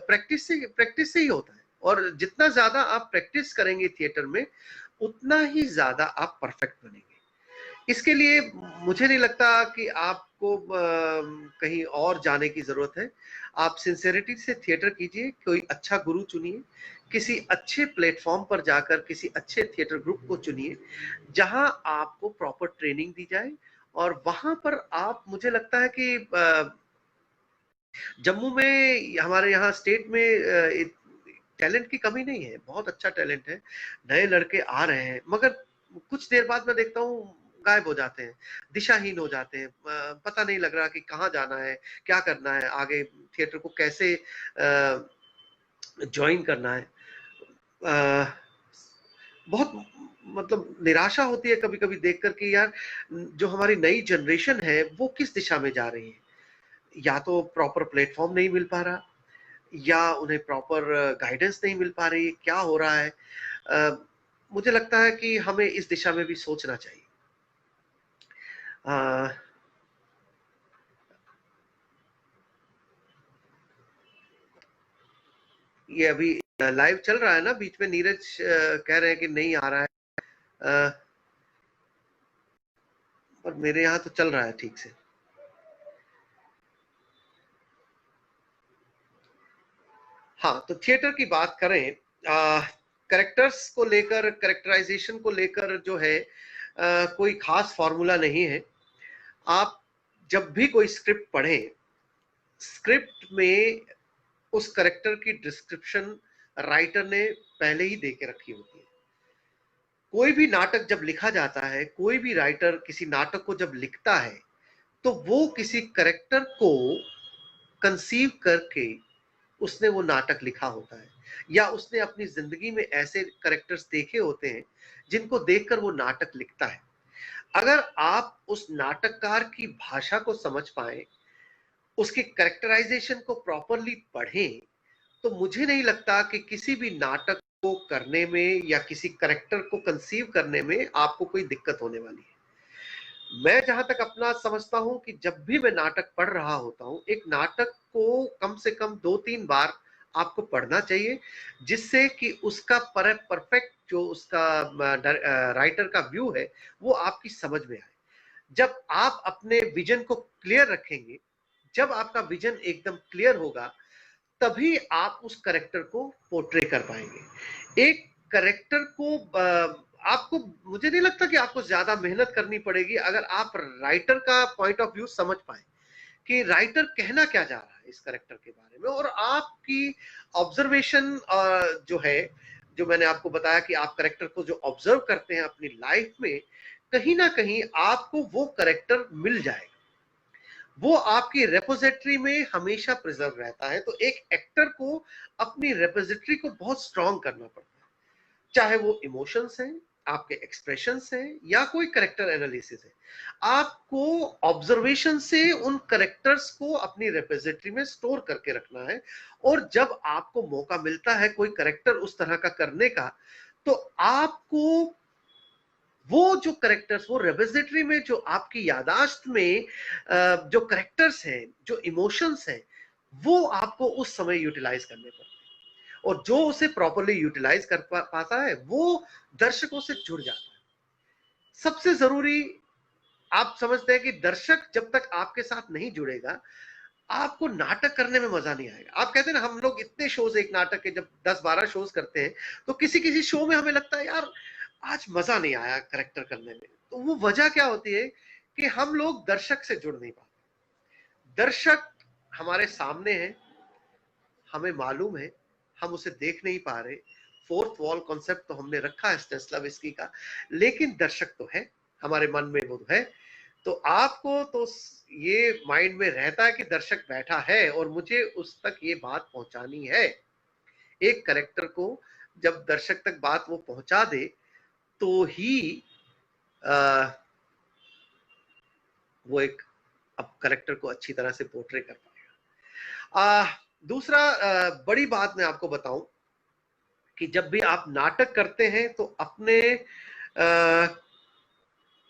प्रैक्टिस से ही होता है, और जितना ज्यादा आप प्रैक्टिस करेंगे थिएटर में उतना ही ज्यादा आप परफेक्ट बनेंगे। इसके लिए मुझे नहीं लगता कि आपको कहीं और जाने की जरूरत है। आप सिंसेरिटी से थिएटर कीजिए, कोई अच्छा गुरु चुनिए, किसी अच्छे प्लेटफॉर्म पर जाकर किसी अच्छे थिएटर ग्रुप को चुनिए जहां आपको प्रॉपर ट्रेनिंग दी जाए, और वहां पर आप, मुझे लगता है कि जम्मू में हमारे यहाँ स्टेट में टैलेंट की कमी नहीं है, बहुत अच्छा टैलेंट है, नए लड़के आ रहे हैं, मगर कुछ देर बाद मैं देखता हूँ गायब हो जाते हैं, दिशाहीन हो जाते हैं, पता नहीं लग रहा कि कहाँ जाना है, क्या करना है, आगे थिएटर को कैसे ज्वाइन करना है। अ, बहुत मतलब निराशा होती है कभी कभी देखकर कि यार जो हमारी नई जनरेशन है वो किस दिशा में जा रही है। या तो प्रॉपर प्लेटफॉर्म नहीं मिल पा रहा, या उन्हें प्रॉपर गाइडेंस नहीं मिल पा रही, क्या हो रहा है। अ, मुझे लगता है कि हमें इस दिशा में भी सोचना चाहिए। अ, ये अभी लाइव चल रहा है ना, बीच में नीरज कह रहे हैं कि नहीं आ रहा है, अ, पर मेरे यहाँ तो चल रहा है ठीक से। हाँ, तो थिएटर की बात करें, कैरेक्टर्स को लेकर, कैरेक्टराइजेशन को लेकर जो है कोई खास फॉर्मूला नहीं है। आप जब भी कोई स्क्रिप्ट पढ़ें, स्क्रिप्ट में उस करेक्टर की डिस्क्रिप्शन राइटर ने पहले ही दे के रखी होती है। कोई भी नाटक जब लिखा जाता है, कोई भी राइटर किसी नाटक को जब लिखता है, तो वो किसी करेक्टर को कंसीव करके उसने वो नाटक लिखा होता है, या उसने अपनी जिंदगी में ऐसे करेक्टर्स देखे होते हैं जिनको देखकर वो नाटक लिखता है। अगर आप उस नाटककार की भाषा को समझ पाए, उसके कैरेक्टराइजेशन को प्रॉपरली पढ़ें, तो मुझे नहीं लगता कि किसी भी नाटक को करने में या किसी करेक्टर को कंसीव करने में आपको कोई दिक्कत होने वाली है। मैं जहां तक अपना समझता हूं कि जब भी मैं नाटक पढ़ रहा होता हूं, एक नाटक को कम से कम 2-3 बार आपको पढ़ना चाहिए, जिससे कि उसका परफेक्ट जो उसका राइटर का व्यू है वो आपकी समझ में आए। जब आप अपने विजन को क्लियर रखेंगे, जब आपका विजन एकदम क्लियर होगा, तभी आप उस करेक्टर को पोर्ट्रे कर पाएंगे। एक करेक्टर को आपको, मुझे नहीं लगता कि आपको ज्यादा मेहनत करनी पड़ेगी अगर आप राइटर का पॉइंट ऑफ व्यू समझ पाए कि राइटर कहना क्या चाह रहा है इस करेक्टर के बारे में, और आपकी ऑब्जर्वेशन जो है, जो मैंने आपको बताया कि आप करेक्टर को जो ऑब्जर्व करते हैं अपनी लाइफ में, कहीं ना कहीं आपको वो करेक्टर मिल जाएगा, वो आपकी रेपोजिटरी में हमेशा प्रिजर्व रहता है। तो एक एक्टर को अपनी रेपोजिटरी को बहुत स्ट्रांग करना पड़ता है, चाहे वो इमोशंस हैं, आपके एक्सप्रेशंस हैं, या कोई करेक्टर एनालिसिस है। आपको ऑब्जर्वेशन से उन करेक्टर्स को अपनी रेपोजिटरी में स्टोर करके रखना है, और जब आपको मौका मिलता है कोई करेक्टर उस तरह का करने का, तो आपको वो जो करेक्टर्स, वो रेपोजिटरी में जो आपकी यादाश्त में जो करेक्टर्स हैं, जो इमोशंस हैं, वो आपको उस समय यूटिलाइज करने पड़ते हैं, और जो उसे प्रॉपरली यूटिलाइज कर पाता है वो दर्शकों से जुड़ जाता है। सबसे जरूरी, आप समझते हैं कि दर्शक जब तक आपके साथ नहीं जुड़ेगा, आपको नाटक करने में मजा नहीं आएगा। आप कहते हैं ना, हम लोग इतने शोज, एक नाटक के जब 10-12 शोज करते हैं, तो किसी किसी शो में हमें लगता है यार आज मजा नहीं आया करेक्टर करने में। तो वो वजह क्या होती है कि हम लोग दर्शक से जुड़ नहीं पाते। दर्शक हमारे सामने है, हमें मालूम है, हम उसे देख नहीं पा रहे। फोर्थ वॉल कॉन्सेप्ट तो हमने रखा है स्टेनिस्लाविस्की का, लेकिन दर्शक तो है, हमारे मन में वो है। तो आपको तो ये माइंड में रहता है कि दर्शक बैठा है और मुझे उस तक ये बात पहुंचानी है। एक करेक्टर को जब दर्शक तक बात वो पहुंचा दे, तो ही वो एक अब करेक्टर को अच्छी तरह से पोर्ट्रे कर पाएगा। दूसरा बड़ी बात मैं आपको बताऊं कि जब भी आप नाटक करते हैं तो अपने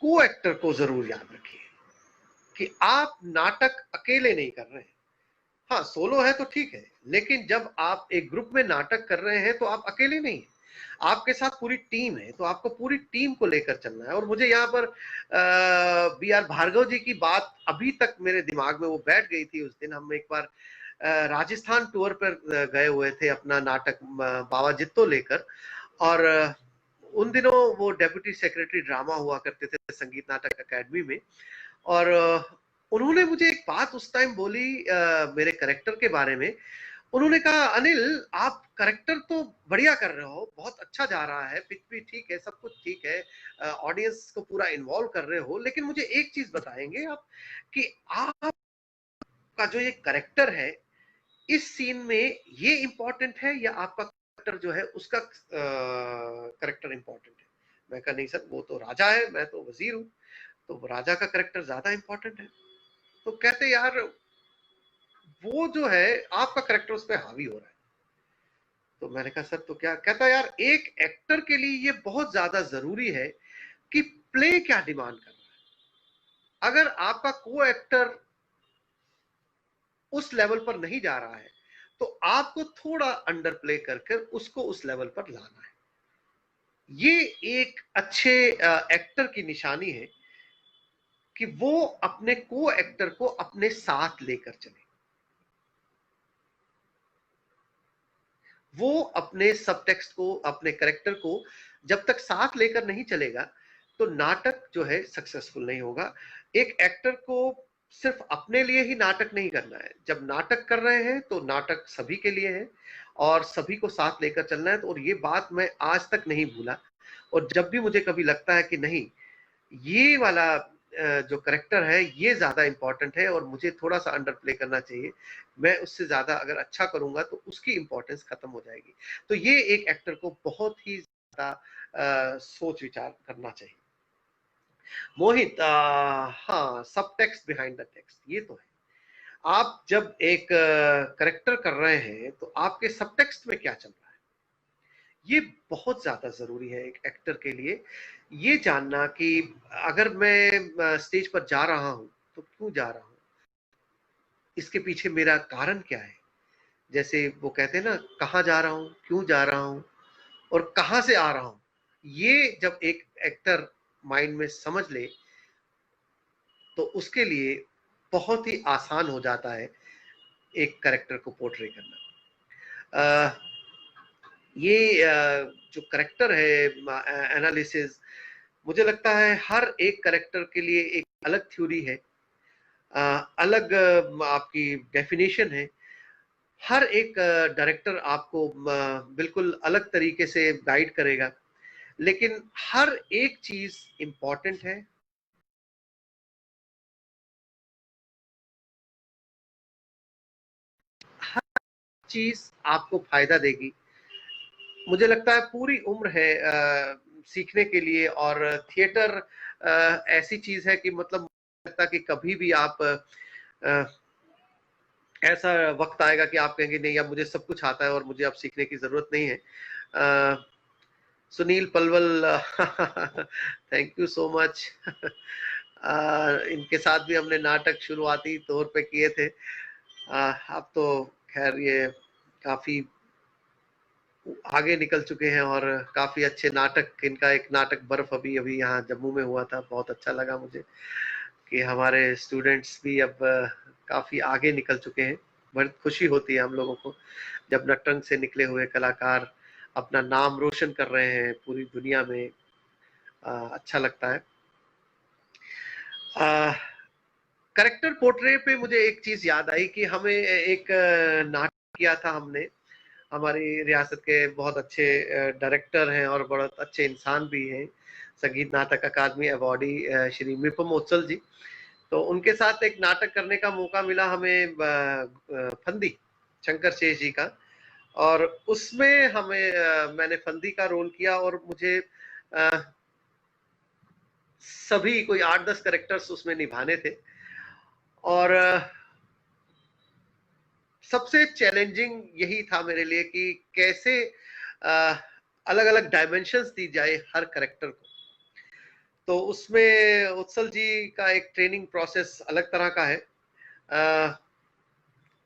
को एक्टर को जरूर याद रखिए कि आप नाटक अकेले नहीं कर रहे हैं। हाँ, सोलो है तो ठीक है, लेकिन जब आप एक ग्रुप में नाटक कर रहे हैं तो आप अकेले नहीं हैं, आपके साथ पूरी टीम है, तो आपको पूरी टीम को लेकर चलना है। और मुझे यहाँ पर B.R. भार्गव जी की बात अभी तक मेरे दिमाग में वो बैठ गई थी। उस दिन हम एक बार राजस्थान टूर पर गए हुए थे अपना नाटक बाबा जित्तो लेकर, और उन दिनों वो डेप्यूटी सेक्रेटरी ड्रामा हुआ करते थे संगीत नाटक अकेडमी में। और उन्होंने मुझे एक बात उस टाइम बोली मेरे करेक्टर के बारे में। उन्होंने कहा, अनिल आप करेक्टर तो बढ़िया कर रहे हो, बहुत अच्छा जा रहा है, पिच भी ठीक है, सब कुछ ठीक है, ऑडियंस को पूरा इन्वॉल्व कर रहे हो, लेकिन मुझे एक चीज बताएंगे आप कि आपका जो ये करेक्टर है, इस सीन में ये इंपॉर्टेंट है या आपका करेक्टर जो है उसका करेक्टर इंपॉर्टेंट है? मैं कहा नहीं सर, वो तो राजा है, मैं तो वजीर हूँ, तो राजा का करेक्टर ज्यादा इंपॉर्टेंट है। तो कहते यार वो जो है आपका करेक्टर उस पर हावी हो रहा है। तो मैंने कहा सर तो क्या? कहता यार एक एक्टर के लिए ये बहुत ज्यादा जरूरी है कि प्ले क्या डिमांड कर रहा है। अगर आपका को एक्टर उस लेवल पर नहीं जा रहा है, तो आपको थोड़ा अंडर प्ले करके उसको उस लेवल पर लाना है। ये एक अच्छे एक्टर की निशानी है कि वो अपने को एक्टर को अपने साथ लेकर चले। वो अपने सब टेक्स्ट को, अपने करेक्टर को जब तक साथ लेकर नहीं चलेगा, तो नाटक जो है सक्सेसफुल नहीं होगा। एक एक्टर को सिर्फ अपने लिए ही नाटक नहीं करना है। जब नाटक कर रहे हैं तो नाटक सभी के लिए है और सभी को साथ लेकर चलना है। तो और ये बात मैं आज तक नहीं भूला, और जब भी मुझे कभी लगता है कि नहीं, ये वाला जो करेक्टर है ये ज्यादा इंपॉर्टेंट है और मुझे थोड़ा सा अंडर प्ले करना चाहिए, मैं उससे ज्यादा अगर अच्छा करूंगा तो उसकी इंपॉर्टेंस खत्म हो जाएगी। तो ये एक एक्टर को बहुत ही ज्यादा सोच विचार करना चाहिए। मोहित, हाँ, सब टेक्स्ट बिहाइंड द टेक्स्ट, ये तो है। आप जब एक करेक्टर कर रहे हैं तो आपके सब टेक्स्ट में क्या चल रहा है, ये बहुत ज्यादा जरूरी है एक एक्टर के लिए। ये जानना कि अगर मैं स्टेज पर जा रहा हूं तो क्यों जा रहा हूं, इसके पीछे मेरा कारण क्या है। जैसे वो कहते हैं ना, कहाँ जा रहा हूं, क्यों जा रहा हूं और कहां से आ रहा हूं, ये जब एक एक्टर माइंड में समझ ले तो उसके लिए बहुत ही आसान हो जाता है एक करेक्टर को पोर्ट्रे करना। ये जो करेक्टर है एनालिसिस, मुझे लगता है हर एक करेक्टर के लिए एक अलग थ्योरी है, अलग आपकी डेफिनेशन है। हर एक डायरेक्टर आपको बिल्कुल अलग तरीके से गाइड करेगा, लेकिन हर एक चीज इंपॉर्टेंट है। हर चीज आपको फायदा देगी। मुझे लगता है पूरी उम्र है सीखने के लिए, और थिएटर ऐसी चीज है कि मतलब लगता कि कभी भी आप ऐसा वक्त आएगा कि आप कहेंगे नहीं, अब मुझे सब कुछ आता है और मुझे अब सीखने की जरूरत नहीं है। Sunil Palwal, thank you so much. इनके साथ भी हमने नाटक शुरुआती तौर पे किए थे। अब तो खैर ये काफी आगे निकल चुके हैं और काफी अच्छे नाटक, इनका एक नाटक बर्फ अभी अभी यहाँ जम्मू में हुआ था, बहुत अच्छा लगा मुझे कि हमारे स्टूडेंट्स भी अब काफी आगे निकल चुके हैं। बड़ी खुशी होती है हम लोगों को जब नटरंग से निकले हुए कलाकार अपना नाम रोशन कर रहे हैं पूरी दुनिया में। अच्छा लगता है। करेक्टर पोर्ट्रे पे मुझे एक चीज याद आई कि हमें एक नाटक किया था हमने। हमारी रियासत के बहुत अच्छे डायरेक्टर हैं और बहुत अच्छे इंसान भी हैं, संगीत नाटक अकादमी अवार्डी श्री मिपम ओत्सल जी। तो उनके साथ एक नाटक करने का मौका मिला हमें, फंदी शंकर शेष जी का। और उसमें मैंने फंदी का रोल किया और मुझे सभी कोई 8-10 कैरेक्टर्स उसमें निभाने थे। और सबसे चैलेंजिंग यही था मेरे लिए कि कैसे अलग अलग डायमेंशंस दी जाए हर करेक्टर को। तो उसमें उत्सल जी का एक ट्रेनिंग प्रोसेस अलग तरह का है।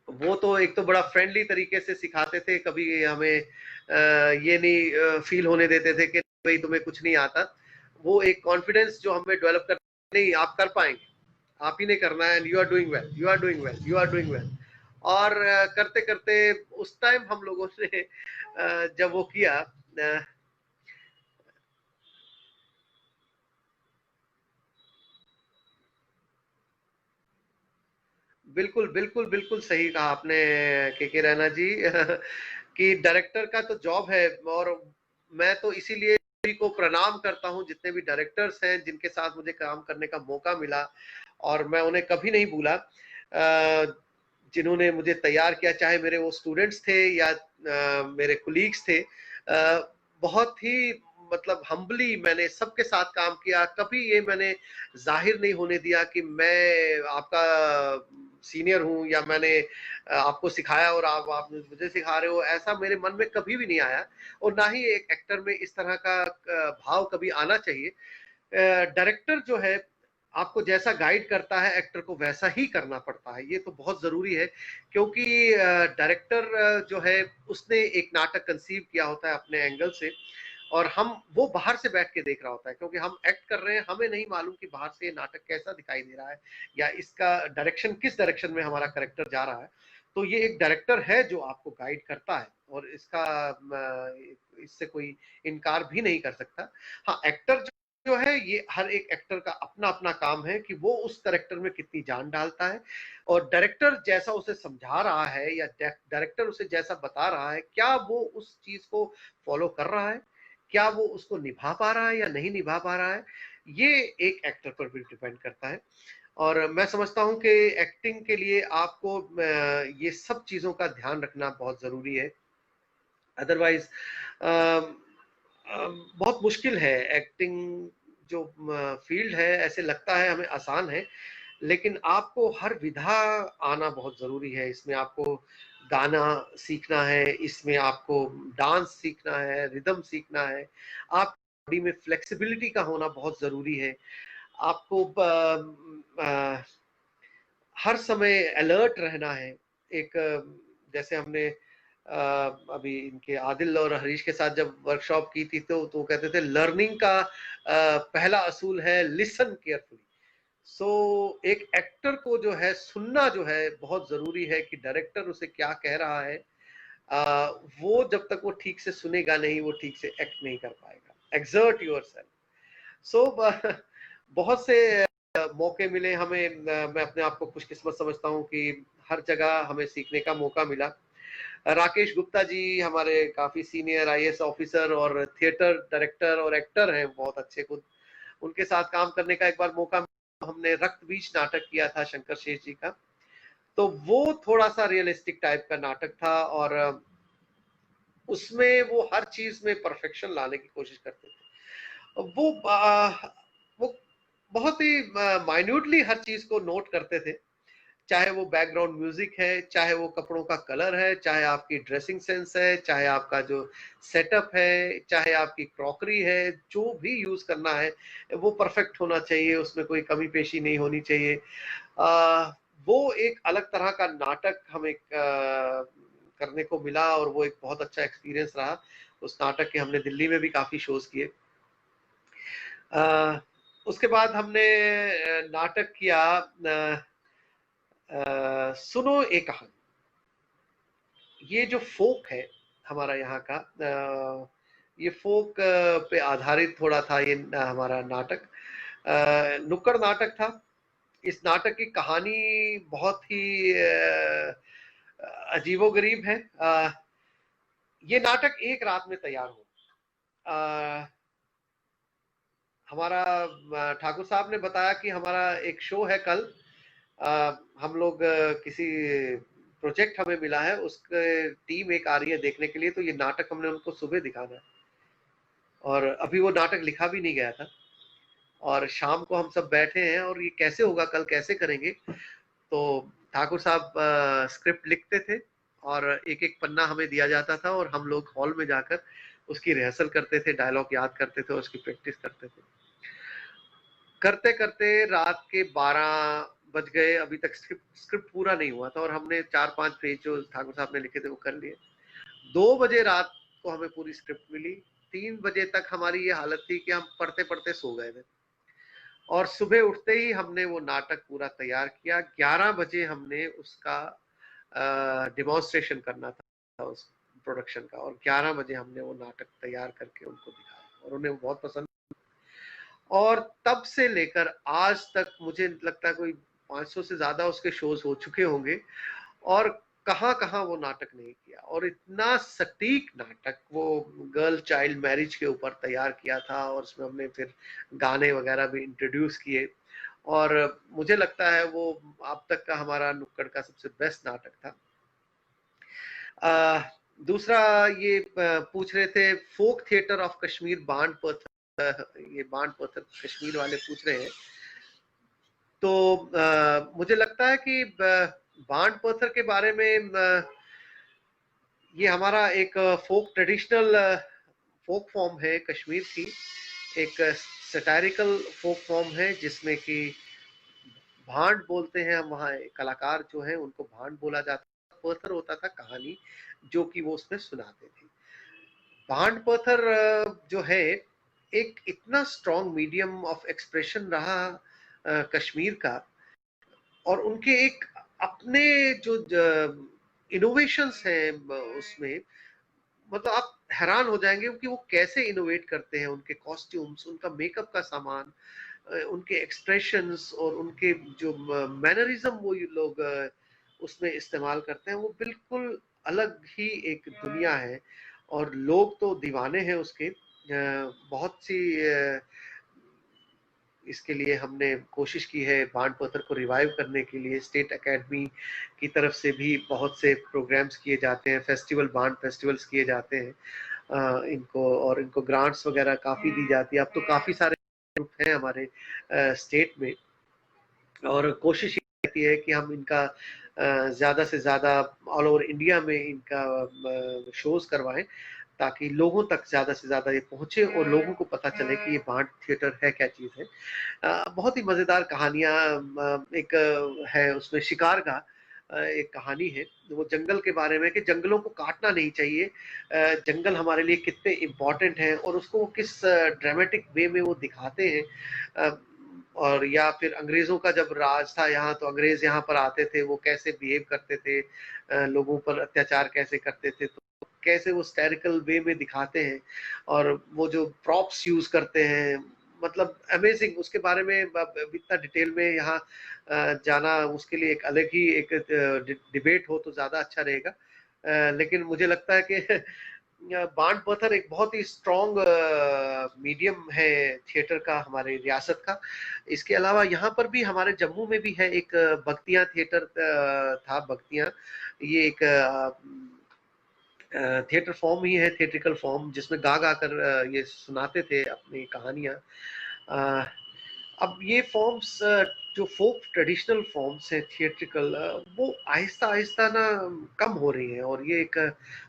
वो तो एक तो बड़ा फ्रेंडली तरीके से सिखाते थे, कभी हमें ये नहीं फील होने देते थे कि भाई तुम्हें कुछ नहीं आता। वो एक कॉन्फिडेंस जो हमें डेवलप कर, नहीं आप कर पाएंगे, आप ही ने करना है, you are doing well, you are doing well, you are doing well. और करते करते उस टाइम हम लोगों ने जब वो किया, बिल्कुल बिल्कुल बिल्कुल सही कहा आपने के रैना जी। कि डायरेक्टर का तो जॉब है, और मैं तो इसीलिए सभी को प्रणाम करता हूं जितने भी डायरेक्टर्स हैं जिनके साथ मुझे काम करने का मौका मिला, और मैं उन्हें कभी नहीं भूला जिन्होंने मुझे तैयार किया, चाहे मेरे वो स्टूडेंट्स थे या मेरे कुलीग्स थे। बहुत ही मतलब हम्बली मैंने सबके साथ काम किया, कभी ये मैंने जाहिर नहीं होने दिया कि मैं आपका सीनियर हूं या मैंने आपको सिखाया और आप मुझे सिखा रहे हो, ऐसा मेरे मन में कभी भी नहीं आया। और ना ही एक एक्टर में इस तरह का भाव कभी आना चाहिए। डायरेक्टर जो है आपको जैसा गाइड करता है एक्टर को वैसा ही करना पड़ता है, ये तो बहुत जरूरी है। क्योंकि डायरेक्टर जो है उसने एक नाटक कंसीव किया होता है अपने एंगल से, और हम वो बाहर से बैठ के देख रहा होता है, क्योंकि हम एक्ट कर रहे हैं, हमें नहीं मालूम कि बाहर से ये नाटक कैसा दिखाई दे रहा है या इसका डायरेक्शन किस डायरेक्शन में हमारा करेक्टर जा रहा है। तो ये एक डायरेक्टर है जो आपको गाइड करता है, और इसका इससे कोई इनकार भी नहीं कर सकता। हाँ, एक्टर जो है ये हर एक एक्टर का अपना अपना काम है कि वो उस कैरेक्टर में कितनी जान डालता है, और डायरेक्टर जैसा उसे समझा रहा है या डायरेक्टर उसे जैसा बता रहा है, क्या वो उस चीज को फॉलो कर रहा है, क्या वो उसको निभा पा रहा है या नहीं निभा पा रहा है, ये एक एक्टर पर भी डिपेंड करता है। और मैं समझता हूं कि एक्टिंग के लिए आपको ये सब चीजों का ध्यान रखना बहुत जरूरी है। अदरवाइज बहुत मुश्किल है एक्टिंग जो फील्ड है, ऐसे लगता है हमें आसान है, लेकिन आपको हर विधा आना बहुत जरूरी है। इसमें आपको गाना सीखना है, इसमें आपको डांस सीखना है, रिदम सीखना है, आप बॉडी में फ्लेक्सिबिलिटी का होना बहुत जरूरी है। आपको हर समय अलर्ट रहना है। एक जैसे हमने अभी इनके आदिल और हरीश के साथ जब वर्कशॉप की थी तो कहते थे लर्निंग का पहला असूल है लिसन केयरफुली। सो एक एक्टर को जो है सुनना जो है बहुत जरूरी है कि डायरेक्टर उसे क्या कह रहा है। वो जब तक वो ठीक से सुनेगा नहीं, वो ठीक से एक्ट नहीं कर पाएगा। Exert your self. सो बहुत से मौके मिले हमें, मैं अपने आप को खुशकिस्मत समझता हूँ कि हर जगह हमें सीखने का मौका मिला। राकेश गुप्ता जी हमारे काफी सीनियर आईएएस ऑफिसर और थिएटर डायरेक्टर और एक्टर हैं, बहुत अच्छे खुद। उनके साथ काम करने का एक बार मौका मिला। हमने रक्त बीज नाटक किया था शंकर शेष जी का, तो वो थोड़ा सा रियलिस्टिक टाइप का नाटक था, और उसमें वो हर चीज में परफेक्शन लाने की कोशिश करते थे। वो बहुत ही माइन्यूटली हर चीज को नोट करते थे, चाहे वो बैकग्राउंड म्यूजिक है, चाहे वो कपड़ों का कलर है, चाहे आपकी ड्रेसिंग सेंस है, चाहे आपका जो सेटअप है, चाहे आपकी क्रॉकरी है, जो भी यूज करना है वो परफेक्ट होना चाहिए, उसमें कोई कमी पेशी नहीं होनी चाहिए। वो एक अलग तरह का नाटक हमें करने को मिला, और वो एक बहुत अच्छा एक्सपीरियंस रहा। उस नाटक के हमने दिल्ली में भी काफी शोज किए। उसके बाद हमने नाटक किया सुनो एक कहानी। ये जो फोक है हमारा यहाँ का, ये फोक पे आधारित थोड़ा था ये हमारा नाटक। नुक्कड़ नाटक था। इस नाटक की कहानी बहुत ही अजीबोगरीब है। ये नाटक एक रात में तैयार हुआ। हमारा ठाकुर साहब ने बताया कि हमारा एक शो है कल, हम लोग किसी प्रोजेक्ट हमें मिला है, उसके टीम एक आ रही है देखने के लिए, तो ये नाटक हमने उनको सुबह दिखाना है, और अभी वो नाटक लिखा भी नहीं गया था, और शाम को हम सब बैठे हैं और ये कैसे होगा, कल कैसे करेंगे। तो ठाकुर साहब स्क्रिप्ट लिखते थे और एक एक पन्ना हमें दिया जाता था, और हम लोग हॉल में जाकर उसकी रिहर्सल करते थे, डायलॉग याद करते थे और उसकी प्रैक्टिस करते थे। करते करते रात के 12 बज गए, अभी तक स्क्रिप्ट पूरा नहीं हुआ था, और हमने 4-5 पेज जो ठाकुर साहब ने लिखे थे वो कर लिए। 2 बजे रात को हमें पूरी स्क्रिप्ट मिली। 3 बजे तक हमारी ये हालत थी कि हम पढ़ते पढ़ते सो गए थे, और सुबह उठते ही हमने वो नाटक पूरा तैयार किया। 11 बजे हमने उसका डिमॉन्स्ट्रेशन करना था उस प्रोडक्शन का, और 11 बजे हमने वो नाटक तैयार करके उनको दिखाया, और उन्हें बहुत पसंद। और तब से लेकर आज तक मुझे लगता है कोई 500 से ज्यादा उसके शोज हो चुके होंगे, और कहाँ कहाँ वो नाटक नहीं किया। और इतना सटीक नाटक वो गर्ल चाइल्ड मैरिज के ऊपर तैयार किया था, और उसमें हमने फिर गाने वगैरह भी इंट्रोड्यूस किए, और मुझे लगता है वो अब तक का हमारा नुक्कड़ का सबसे बेस्ट नाटक था। दूसरा ये पूछ रहे थे folk theatre of Kashmir Bhand Pather, ये बांड पत्थर कश्मीर वाले पूछ रहे हैं। तो मुझे लगता है कि बांड पत्थर के बारे में ये हमारा एक फोक ट्रेडिशनल फोक फॉर्म है कश्मीर की, एक सटायरिकल फोक फॉर्म है जिसमें कि भांड बोलते हैं हम, वहाँ कलाकार जो है उनको भांड बोला जाता है। पत्थर होता था कहानी जो कि वो उसमें सुनाते थे। भांड पत्थर जो है एक इतना स्ट्रॉन्ग मीडियम ऑफ एक्सप्रेशन रहा कश्मीर का, और उनके एक अपने जो इनोवेशंस हैं उसमें, मतलब आप हैरान हो जाएंगे कि वो कैसे इनोवेट करते हैं, उनके कॉस्ट्यूम्स, उनका मेकअप का सामान, उनके एक्सप्रेशंस और उनके जो मैनरिज्म वो ये लोग उसमें इस्तेमाल करते हैं, वो बिल्कुल अलग ही एक दुनिया है। और लोग तो दीवाने हैं उसके। बहुत सी इसके लिए हमने कोशिश की है बाण पत्थर को रिवाइव करने के लिए। स्टेट एकेडमी की तरफ से भी बहुत से प्रोग्राम्स किए जाते हैं, फेस्टिवल, बाण फेस्टिवल्स किए जाते हैं इनको, और इनको ग्रांट्स वगैरह काफ़ी दी जाती है। अब तो काफ़ी सारे ग्रुप हैं हमारे स्टेट में, और कोशिश ये रहती है कि हम इनका ज़्यादा से ज़्यादा ऑल ओवर इंडिया में इनका शोज करवाएं, ताकि लोगों तक ज़्यादा से ज़्यादा ये पहुंचे और लोगों को पता चले कि ये बाण थिएटर है क्या चीज़ है। बहुत ही मज़ेदार कहानियाँ एक है उसमें शिकार का एक कहानी है, वो जंगल के बारे में कि जंगलों को काटना नहीं चाहिए, जंगल हमारे लिए कितने इम्पोर्टेंट हैं, और उसको वो किस ड्रामेटिक वे में वो दिखाते हैं। और या फिर अंग्रेज़ों का जब राज था यहाँ, तो अंग्रेज़ यहाँ पर आते थे, वो कैसे बिहेव करते थे, लोगों पर अत्याचार कैसे करते थे, तो कैसे वो हिस्टोरिकल वे में दिखाते हैं, और वो जो प्रॉप्स यूज़ करते हैं, मतलब अमेजिंग। उसके बारे में इतना डिटेल में यहाँ जाना, उसके लिए एक अलग ही एक डिबेट हो तो ज़्यादा अच्छा रहेगा। लेकिन मुझे लगता है कि बाण पत्थर एक बहुत ही स्ट्रॉन्ग मीडियम है थिएटर का, हमारे रियासत का। इसके अलावा यहाँ पर भी हमारे जम्मू में भी है एक भक्तियाँ थिएटर था। भक्तियाँ ये एक थिएटर फॉर्म ही है, थिएट्रिकल फॉर्म, जिसमें गा गा कर ये सुनाते थे अपनी कहानियाँ। अब ये फॉर्म्स जो फोक ट्रेडिशनल फॉर्म्स हैं थिएट्रिकल, वो आहिस्ता आहिस्ता ना कम हो रही हैं, और ये एक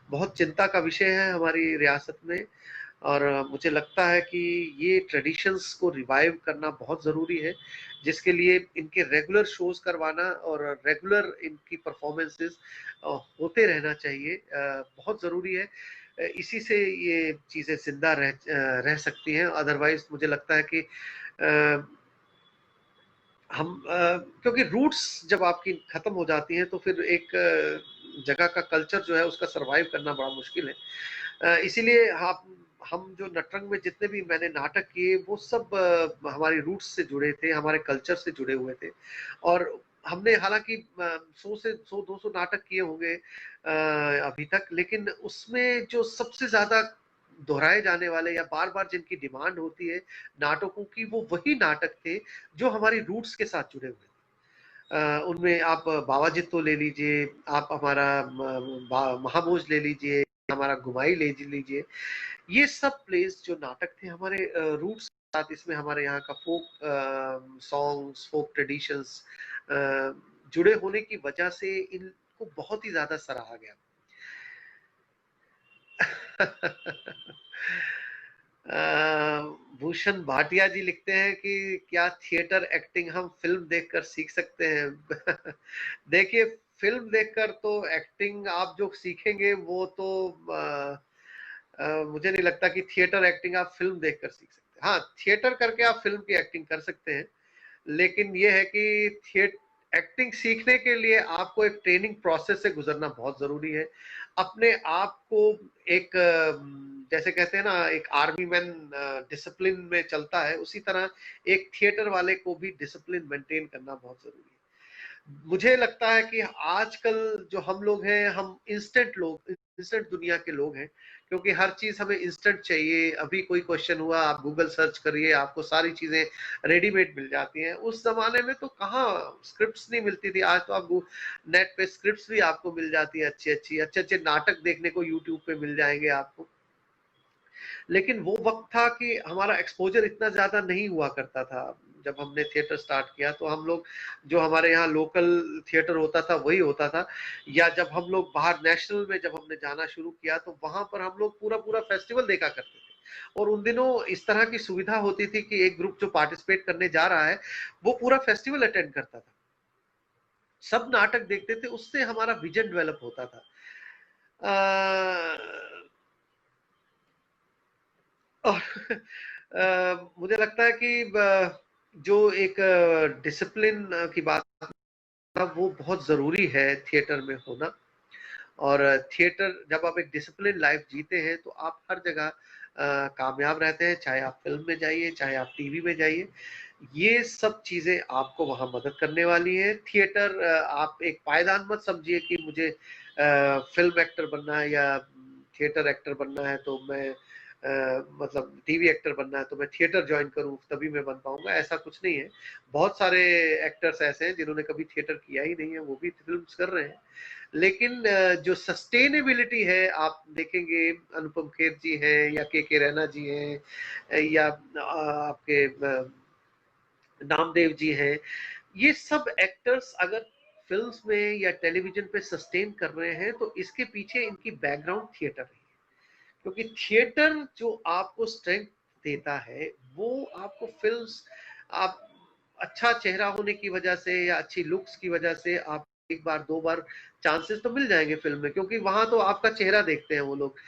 बहुत चिंता का विषय है हमारी रियासत में। और मुझे लगता है कि ये ट्रेडिशंस को रिवाइव करना बहुत ज़रूरी है, जिसके लिए इनके रेगुलर शोज करवाना और रेगुलर इनकी परफॉर्मेंसेस होते रहना चाहिए, बहुत ज़रूरी है। इसी से ये चीज़ें जिंदा रह सकती हैं। अदरवाइज मुझे लगता है कि हम क्योंकि रूट्स जब आपकी खत्म हो जाती हैं, तो फिर एक जगह का कल्चर जो है उसका सरवाइव करना बड़ा मुश्किल है। इसीलिए हम जो नटरंग में जितने भी मैंने नाटक किए, वो सब हमारी रूट्स से जुड़े थे, हमारे कल्चर से जुड़े हुए थे। और हमने हालांकि 100 200 नाटक किए होंगे अभी तक, लेकिन उसमें जो सबसे ज्यादा दोहराए जाने वाले या बार बार जिनकी डिमांड होती है नाटकों की, वो वही नाटक थे जो हमारी रूट्स के साथ जुड़े हुए थे। उनमें आप बावाजित्तो ले लीजिए, आप हमारा महाभोज ले लीजिए, हमारा घुमाई ले लीजिए। ये सब प्लेस जो नाटक थे हमारे रूट्स के साथ, इसमें हमारे यहाँ का फोक सॉन्ग्स, फोक ट्रेडिशंस जुड़े होने की वजह से इनको बहुत ही ज्यादा सराहा गया। भूषण भाटिया जी लिखते हैं कि क्या थिएटर एक्टिंग हम फिल्म देखकर सीख सकते हैं? देखिए, फिल्म देखकर तो एक्टिंग आप जो सीखेंगे वो तो मुझे नहीं लगता कि थिएटर एक्टिंग आप फिल्म देखकर सीख सकते हैं। हाँ, थिएटर करके आप फिल्म की एक्टिंग कर सकते हैं, लेकिन ये है कि थिएट एक्टिंग सीखने के लिए आपको एक ट्रेनिंग प्रोसेस से गुजरना बहुत जरूरी है। अपने आप को एक जैसे कहते हैं ना, एक आर्मी मैन डिसिप्लिन में चलता है, उसी तरह एक थिएटर वाले को भी डिसिप्लिन मेंटेन करना बहुत जरूरी है। मुझे लगता है कि आजकल जो हम लोग हैं, हम इंस्टेंट दुनिया के लोग हैं, क्योंकि हर चीज हमें इंस्टेंट चाहिए। अभी कोई क्वेश्चन हुआ, आप गूगल सर्च करिए, आपको सारी चीजें रेडीमेड मिल जाती हैं। उस जमाने में तो कहाँ स्क्रिप्ट्स नहीं मिलती थी। आज तो आप नेट पे स्क्रिप्ट्स भी आपको मिल जाती है, अच्छे अच्छे नाटक देखने को यूट्यूब पे मिल जाएंगे आपको। लेकिन वो वक्त था कि हमारा एक्सपोजर इतना ज्यादा नहीं हुआ करता था। जब हमने थिएटर स्टार्ट किया तो हम लोग, जो हमारे यहाँ लोकल थिएटर होता था वही होता था, या जब हम लोग बाहर नेशनल में जब हमने जाना शुरू किया, तो वहां पर हम लोग पूरा पूरा फेस्टिवल देखा करते थे। और उन दिनों इस तरह की सुविधा होती थी कि एक ग्रुप जो पार्टिसिपेट करने जा रहा है, वो पूरा फेस्टिवल अटेंड करता था, सब नाटक देखते थे, उससे हमारा विजन डेवलप होता था। और मुझे लगता है कि जो एक डिसिप्लिन की बात, वो बहुत जरूरी है थिएटर में होना। और थिएटर, जब आप एक डिसिप्लिन लाइफ जीते हैं तो आप हर जगह कामयाब रहते हैं, चाहे आप फिल्म में जाइए, चाहे आप टीवी में जाइए। ये सब चीजें आपको वहां मदद करने वाली है। थिएटर आप एक पायदान मत समझिए कि मुझे फिल्म एक्टर बनना है या थिएटर एक्टर बनना है तो मैं मतलब टीवी एक्टर बनना है तो मैं थिएटर ज्वाइन करूं तभी मैं बन पाऊंगा, ऐसा कुछ नहीं है। बहुत सारे एक्टर्स ऐसे हैं जिन्होंने कभी थिएटर किया ही नहीं है, वो भी फिल्म्स कर रहे हैं। लेकिन जो सस्टेनेबिलिटी है, आप देखेंगे अनुपम खेर जी हैं या के रैना जी हैं या आपके नामदेव जी हैं, ये सब एक्टर्स अगर फिल्म्स में या टेलीविजन पे सस्टेन कर रहे हैं तो इसके पीछे इनकी बैकग्राउंड थिएटर है। क्योंकि थिएटर जो आपको स्ट्रेंथ देता है वो आपको फिल्म्स, आप अच्छा चेहरा होने की वजह से या अच्छी लुक्स की वजह से आप एक बार दो बार चांसेस तो मिल जाएंगे फिल्म में, क्योंकि वहां तो आपका चेहरा देखते हैं वो लोग,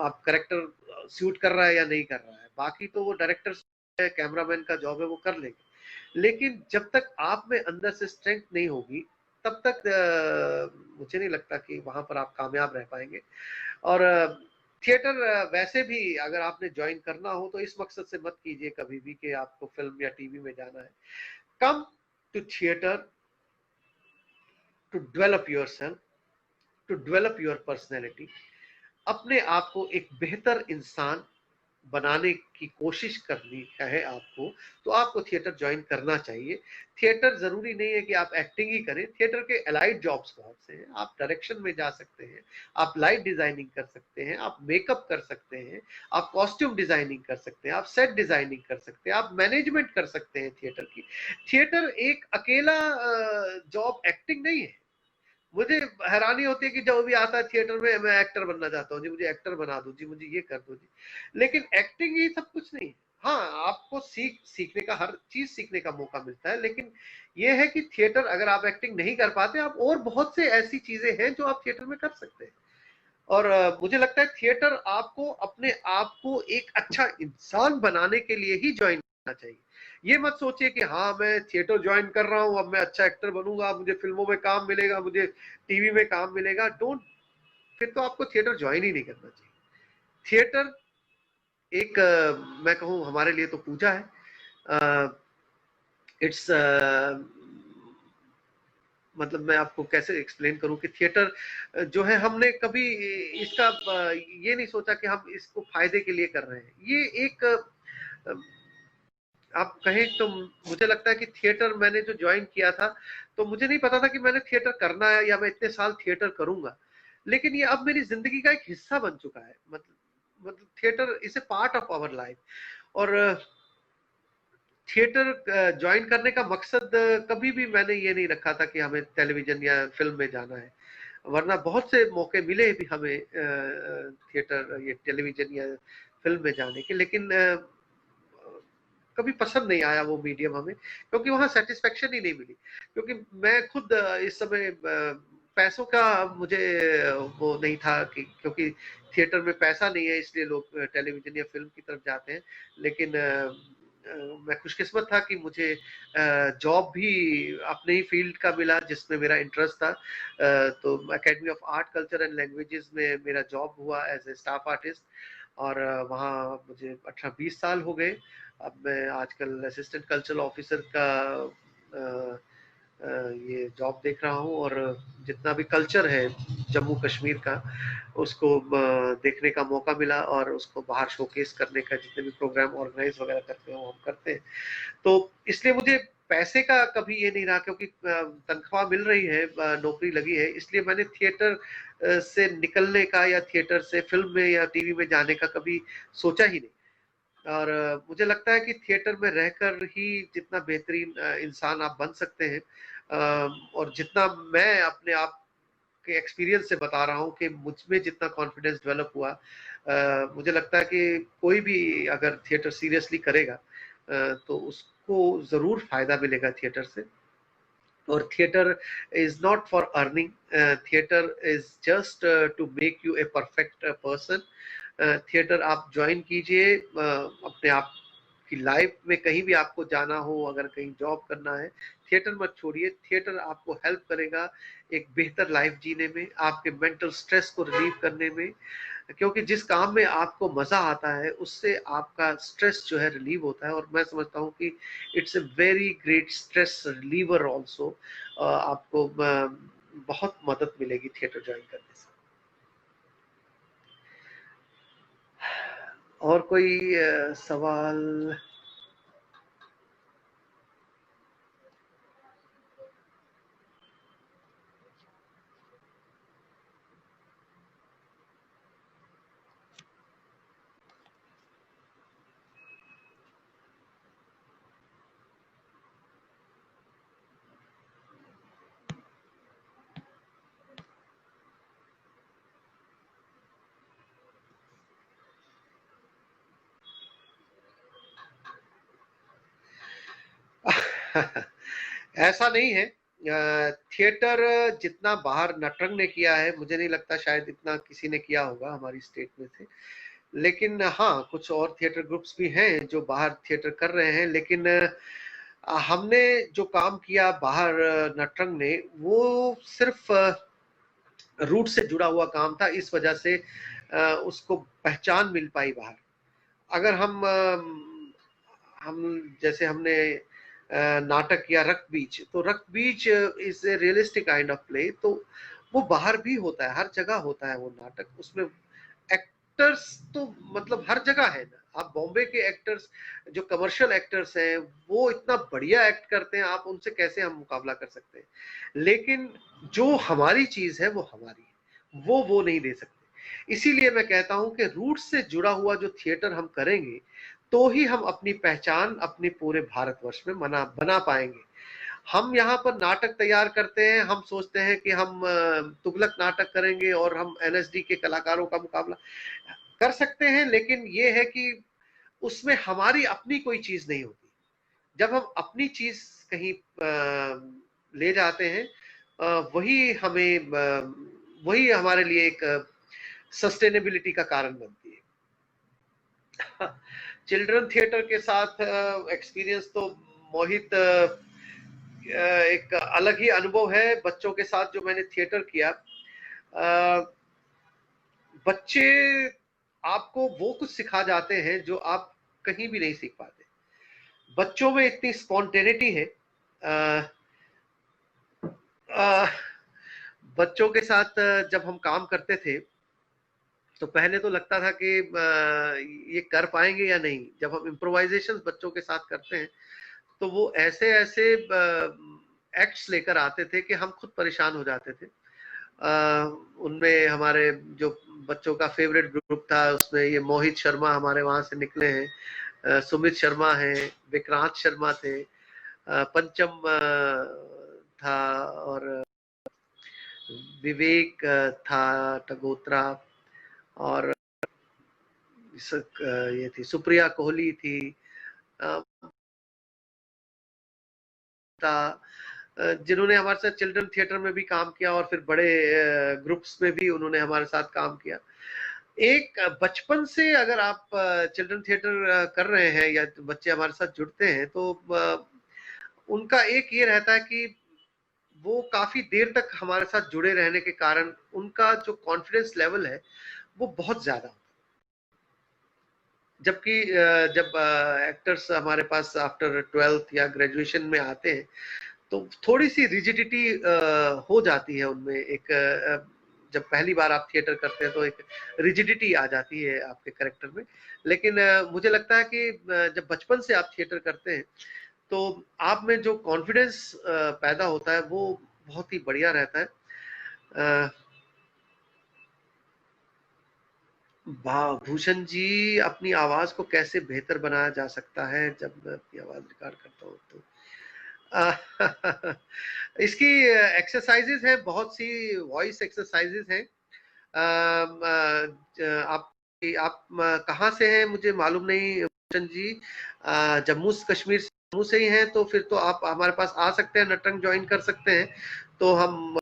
आप करेक्टर सूट कर रहा है या नहीं कर रहा है, बाकी तो वो डायरेक्टर कैमरामैन का जॉब है, वो कर लेंगे। लेकिन जब तक आप में अंदर से स्ट्रेंथ नहीं होगी तब तक मुझे नहीं लगता कि वहां पर आप कामयाब रह पाएंगे। और थिएटर वैसे भी अगर आपने ज्वाइन करना हो तो इस मकसद से मत कीजिए कभी भी कि आपको फिल्म या टीवी में जाना है। Come to theatre to develop yourself, to develop your personality, अपने आप को एक बेहतर इंसान बनाने की कोशिश करनी है आपको, तो आपको थिएटर ज्वाइन करना चाहिए। थिएटर जरूरी नहीं है कि आप एक्टिंग ही करें, थिएटर के अलाइड जॉब्स बहुत से हैं। आप डायरेक्शन में जा सकते हैं, आप लाइट डिजाइनिंग कर सकते हैं, आप मेकअप कर सकते हैं, आप कॉस्ट्यूम डिजाइनिंग कर सकते हैं, आप सेट डिजाइनिंग कर सकते हैं, आप मैनेजमेंट कर सकते हैं थिएटर की। थिएटर एक अकेला जॉब एक्टिंग नहीं है। मुझे हैरानी होती है कि जब भी आता है थिएटर में, मैं एक्टर बनना चाहता हूँ जी, मुझे एक्टर बना दो जी, मुझे ये कर दो जी। लेकिन एक्टिंग ही सब कुछ नहीं है। हाँ, आपको सीखने का, हर चीज सीखने का मौका मिलता है, लेकिन ये है कि थिएटर अगर आप एक्टिंग नहीं कर पाते, आप और बहुत से ऐसी चीजें हैं जो आप थिएटर में कर सकते हैं। और मुझे लगता है थिएटर आपको अपने आप को एक अच्छा इंसान बनाने के लिए ही ज्वाइन करना चाहिए। ये मत सोचिए कि हाँ मैं थिएटर ज्वाइन कर रहा हूँ, अब मैं अच्छा एक्टर बनूंगा, मुझे फिल्मों में काम मिलेगा, मुझे टीवी में काम मिलेगा। डोंट, फिर तो आपको थिएटर ज्वाइन ही नहीं करना चाहिए। थिएटर एक मैं कहूँ हमारे लिए तो पूजा है। इट्स मतलब मैं आपको कैसे एक्सप्लेन करूं कि थिएटर जो है, हमने कभी इसका ये नहीं सोचा कि हम इसको फायदे के लिए कर रहे हैं। ये एक आप कहें तो मुझे लगता है कि थिएटर मैंने जो ज्वाइन किया था तो मुझे नहीं पता था कि मैंने थिएटर करना है या मैं इतने साल थिएटर करूंगा, लेकिन ये अब मेरी जिंदगी का एक हिस्सा बन चुका है। मतलब theatre is a part of our life. और थिएटर ज्वाइन करने का मकसद कभी भी मैंने ये नहीं रखा था कि हमें टेलीविजन या फिल्म में जाना है, वरना बहुत से मौके मिले भी हमें थिएटर या टेलीविजन या फिल्म में जाने के, लेकिन कभी पसंद नहीं आया वो मीडियम हमें, क्योंकि वहां सेटिस्फेक्शन ही नहीं मिली। क्योंकि मैं खुद इस समय पैसों का मुझे वो नहीं था कि, क्योंकि थिएटर में पैसा नहीं है इसलिए लोग टेलीविजन या फिल्म की तरफ जाते हैं। लेकिन मैं खुशकिस्मत था कि मुझे जॉब भी अपने ही फील्ड का मिला जिसमें मेरा इंटरेस्ट था। तो academy of art culture and languages में मेरा जॉब हुआ एज ए स्टाफ आर्टिस्ट, और वहाँ मुझे 18-20 साल हो गए। अब मैं आजकल असिस्टेंट कल्चरल ऑफिसर का ये जॉब देख रहा हूँ, और जितना भी कल्चर है जम्मू कश्मीर का उसको देखने का मौका मिला, और उसको बाहर शोकेस करने का, जितने भी प्रोग्राम ऑर्गेनाइज वगैरह करते हैं वो हम करते हैं। तो इसलिए मुझे पैसे का कभी ये नहीं रहा, क्योंकि तनख्वाह मिल रही है, नौकरी लगी है, इसलिए मैंने थिएटर से निकलने का या थिएटर से फिल्म में या टीवी में जाने का कभी सोचा ही नहीं। और मुझे लगता है कि थिएटर में रहकर ही जितना बेहतरीन इंसान आप बन सकते हैं, और जितना मैं अपने आप के एक्सपीरियंस से बता रहा हूँ कि मुझ में जितना कॉन्फिडेंस डेवलप हुआ, मुझे लगता है कि कोई भी अगर थिएटर सीरियसली करेगा तो उसको जरूर फायदा मिलेगा थिएटर से। और theatre is not for earning, theatre is just to make you a perfect person. Theatre आप ज्वाइन कीजिए अपने आप आपकी लाइफ में कहीं भी आपको जाना हो, अगर कहीं जॉब करना है, थिएटर मत छोड़िए। थिएटर आपको हेल्प करेगा एक बेहतर लाइफ जीने में, आपके मेंटल स्ट्रेस को रिलीव करने में, क्योंकि जिस काम में आपको मजा आता है उससे आपका स्ट्रेस जो है रिलीव होता है। और मैं समझता हूँ कि it's a very great stress reliever also. आपको बहुत मदद मिलेगी थिएटर ज्वाइन करने से। और कोई सवाल? ऐसा नहीं है। थिएटर जितना बाहर नटरंग ने किया है, मुझे नहीं लगता शायद इतना किसी ने किया होगा हमारी स्टेट में से। लेकिन हाँ, कुछ और थिएटर ग्रुप्स भी हैं जो बाहर थिएटर कर रहे हैं, लेकिन हमने जो काम किया बाहर नटरंग ने, वो सिर्फ रूट से जुड़ा हुआ काम था, इस वजह से उसको पहचान मिल पाई बाहर। अगर हम जैसे हमने नाटक किया रक्त बीज, तो रक्त बीज is a realistic kind of play, तो वो बाहर भी होता है, हर जगह होता है वो नाटक। उसमें एक्टर्स तो मतलब हर जगह है ना। आप बॉम्बे के एक्टर्स, जो कमर्शियल एक्टर्स हैं, वो इतना बढ़िया एक्ट करते हैं, आप उनसे कैसे हम मुकाबला कर सकते हैं। लेकिन जो हमारी चीज है वो हमारी है, वो नहीं दे सकते। इसीलिए मैं कहता हूं कि रूट से जुड़ा हुआ जो थिएटर हम करेंगे, तो ही हम अपनी पहचान अपने पूरे भारतवर्ष में बना पाएंगे। हम यहाँ पर नाटक तैयार करते हैं, हम सोचते हैं कि हम तुगलक नाटक करेंगे और हम एनएसडी के कलाकारों का मुकाबला कर सकते हैं, लेकिन ये है कि उसमें हमारी अपनी कोई चीज नहीं होती। जब हम अपनी चीज कहीं ले जाते हैं, वही हमारे लिए एक सस्टेनेबिलिटी का कारण बनती है। चिल्ड्रन थिएटर के साथ एक्सपीरियंस तो मोहित, एक अलग ही अनुभव है बच्चों के साथ जो मैंने थिएटर किया। बच्चे आपको वो कुछ सिखा जाते हैं जो आप कहीं भी नहीं सीख पाते। बच्चों में इतनी स्पॉन्टेनिटी है। बच्चों के साथ जब हम काम करते थे, तो पहले तो लगता था कि ये कर पाएंगे या नहीं। जब हम इम्प्रोवाइजेशन बच्चों के साथ करते हैं, तो वो ऐसे ऐसे एक्ट्स लेकर आते थे कि हम खुद परेशान हो जाते थे। उनमें हमारे जो बच्चों का फेवरेट ग्रुप था, उसमें ये मोहित शर्मा हमारे वहां से निकले हैं, सुमित शर्मा हैं, विक्रांत शर्मा थे, पंचम था, और विवेक था टगोत्रा, और ये थी सुप्रिया कोहली थी, जिन्होंने हमारे साथ चिल्ड्रन थिएटर में भी काम किया और फिर बड़े ग्रुप्स में भी उन्होंने हमारे साथ काम किया। एक बचपन से अगर आप चिल्ड्रन थिएटर कर रहे हैं या बच्चे हमारे साथ जुड़ते हैं, तो उनका एक ये रहता है कि वो काफी देर तक हमारे साथ जुड़े रहने के कारण उनका जो कॉन्फिडेंस लेवल है वो बहुत ज्यादा होता है। जबकि जब एक्टर्स हमारे पास आफ्टर 12th या ग्रेजुएशन में आते हैं, तो थोड़ी सी रिजिडिटी हो जाती है उनमें। एक जब पहली बार आप थिएटर करते हैं तो एक रिजिडिटी आ जाती है आपके कैरेक्टर में। लेकिन मुझे लगता है कि जब बचपन से आप थिएटर करते हैं, तो आप में जो कॉन्फिडेंस पैदा होता है वो बहुत ही बढ़िया रहता है। भूषण जी, अपनी आवाज को कैसे बेहतर बनाया जा सकता है? जब मैं अपनी आवाज रिकॉर्ड करता हूँ तो इसकी एक्सरसाइजेज है, बहुत सी वॉइस एक्सरसाइजेज हैं। आप कहाँ से हैं मुझे मालूम नहीं भूषण जी। जम्मू कश्मीर जम्मू से ही हैं, तो फिर तो आप हमारे पास आ सकते हैं, नटरंग ज्वाइन कर सकते हैं, तो हम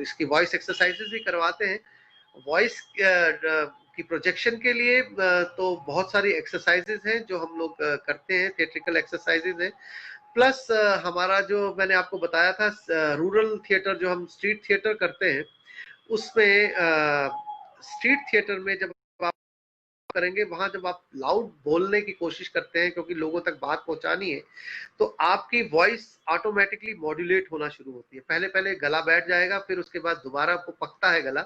इसकी वॉइस एक्सरसाइजेज भी करवाते हैं। वॉइस कि प्रोजेक्शन के लिए तो बहुत सारी एक्सरसाइजेज हैं जो हम लोग करते हैं, थिएट्रिकल एक्सरसाइजेज हैं। प्लस हमारा जो मैंने आपको बताया था रूरल थिएटर, जो हम स्ट्रीट थिएटर करते हैं, उसमें स्ट्रीट थिएटर में जब आप करेंगे, वहां जब आप लाउड बोलने की कोशिश करते हैं क्योंकि लोगों तक बात पहुंचानी है, तो आपकी वॉइस ऑटोमेटिकली मॉड्यूलेट होना शुरू होती है। पहले पहले गला बैठ जाएगा, फिर उसके बाद दोबारा वो पकता है गला,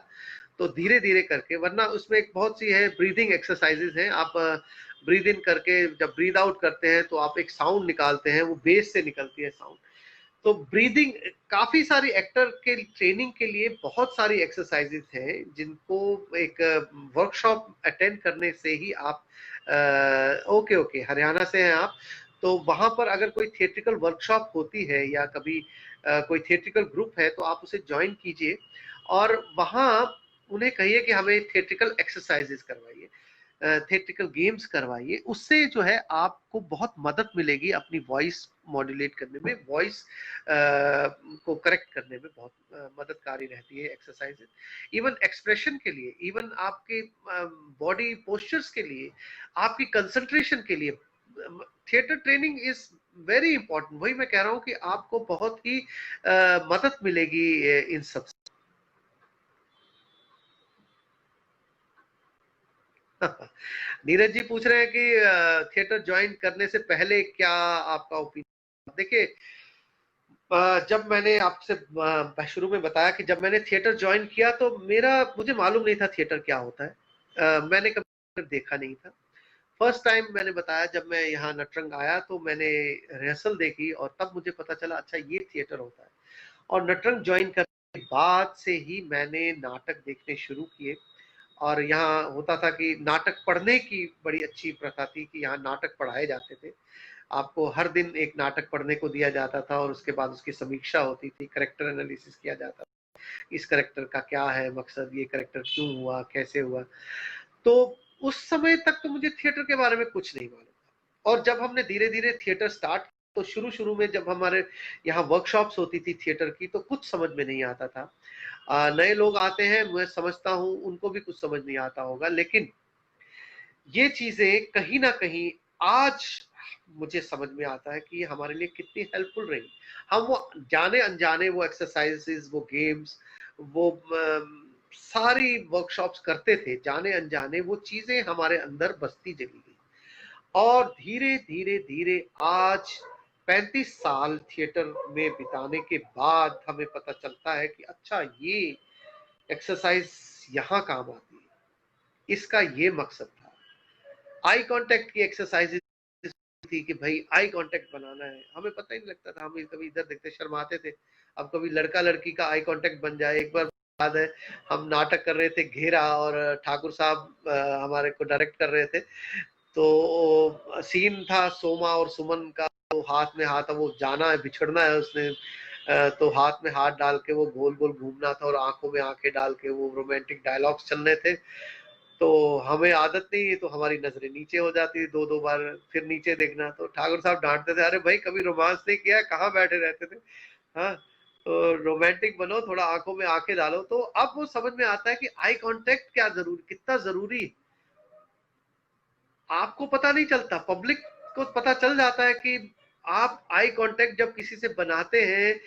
तो धीरे धीरे करके, वरना उसमें एक बहुत सी है ब्रीदिंग एक्सरसाइजेज हैं। आप ब्रीद इन करके जब ब्रीद आउट करते हैं तो आप एक साउंड निकालते हैं, वो बेस से निकलती है साउंड। तो ब्रीदिंग, काफी सारी एक्टर के ट्रेनिंग के लिए बहुत सारी एक्सरसाइजेज हैं जिनको एक वर्कशॉप अटेंड करने से ही आप ओके ओके हरियाणा से हैं आप, तो वहां पर अगर कोई थिएट्रिकल वर्कशॉप होती है या कभी कोई थिएट्रिकल ग्रुप है तो आप उसे ज्वाइन कीजिए और वहां उन्हें कहिए कि हमें थिएट्रिकल एक्सरसाइजेज करवाइए, थिएट्रिकल गेम्स करवाइए। उससे जो है आपको बहुत मदद मिलेगी अपनी वॉइस मॉड्यूलेट करने में, वॉइस को करेक्ट करने में बहुत मददकारी रहती है एक्सरसाइजेज। इवन एक्सप्रेशन के लिए, इवन आपके बॉडी पोस्चर्स के लिए, आपकी कंसंट्रेशन के लिए theatre training is very important. वही मैं कह रहा हूँ कि आपको बहुत ही मदद मिलेगी इन सब। नीरज जी पूछ रहे हैं कि थिएटर ज्वाइन करने से पहले क्या आपका ओपिनियन। देखिए, जब मैंने आपसे शुरू में बताया कि जब मैंने थिएटर ज्वाइन किया तो मुझे मालूम नहीं था थिएटर क्या होता है। मैंने कभी देखा नहीं था। फर्स्ट टाइम मैंने बताया, जब मैं यहाँ नटरंग आया तो मैंने रिहर्सल देखी और तब मुझे पता चला अच्छा ये थिएटर होता है। और नटरंग ज्वाइन करने के बाद से ही मैंने नाटक देखने शुरू किए। और यहाँ होता था कि नाटक पढ़ने की बड़ी अच्छी प्रथा थी कि यहाँ नाटक पढ़ाए जाते थे। आपको हर दिन एक नाटक पढ़ने को दिया जाता था और उसके बाद उसकी समीक्षा होती थी, करेक्टर एनालिसिस किया जाता था, इस करेक्टर का क्या है मकसद, ये करेक्टर क्यों हुआ, कैसे हुआ। तो उस समय तक तो मुझे थिएटर के बारे में कुछ नहीं मालूम था। और जब हमने धीरे धीरे थिएटर स्टार्ट, तो शुरू शुरू में जब हमारे यहाँ वर्कशॉप्स होती थी थिएटर की, तो कुछ समझ में नहीं आता था। नए लोग आते हैं, मैं समझता हूँ उनको भी कुछ समझ नहीं आता होगा, लेकिन ये चीजें कहीं ना कहीं आज मुझे समझ में आता है कि हमारे लिए कितनी हेल्पफुल रही। हम वो जाने अनजाने वो एक्सरसाइजेस, वो गेम्स, वो सारी वर्कशॉप्स करते थे, जाने अनजाने वो चीजें हमारे अंदर बसती चली गई। और धीरे धीरे धीरे आज 35 साल थिएटर में बिताने के बाद हमें पता चलता है कि अच्छा ये एक्सरसाइज यहाँ काम आती है, इसका ये मकसद था। आई कांटेक्ट की एक्सरसाइज थी कि भाई आई कांटेक्ट बनाना है, हमें पता ही नहीं लगता था, हम कभी इधर देखते शर्माते थे। अब कभी लड़का लड़की का आई कांटेक्ट बन जाए। एक बार याद है, हम नाटक कर रहे थे घेरा और ठाकुर साहब हमारे को डायरेक्ट कर रहे थे, तो सीन था सोमा और सुमन का, तो हाथ में हाथ, वो जाना है, बिछड़ना है उसने, तो हाथ में हाथ डाल के वो गोल गोल घूमना था और आंखों में आंखें डाल के वो रोमांटिक डायलॉग्स चलने थे। तो हमें आदत नहीं है, तो हमारी नजरें नीचे हो जाती, दो दो बार फिर नीचे देखना, तो ठाकुर साहब डांटते थे, अरे भाई कभी रोमांस नहीं किया है, कहाँ बैठे रहते थे। हाँ, तो रोमांटिक बनो, थोड़ा आंखों में आंखें डालो। तो अब वो समझ में आता है कि आई कांटेक्ट क्या जरूरी, कितना जरूरी। आपको पता नहीं चलता, पब्लिक को पता चल जाता है कि आप आई कांटेक्ट जब किसी से बनाते हैं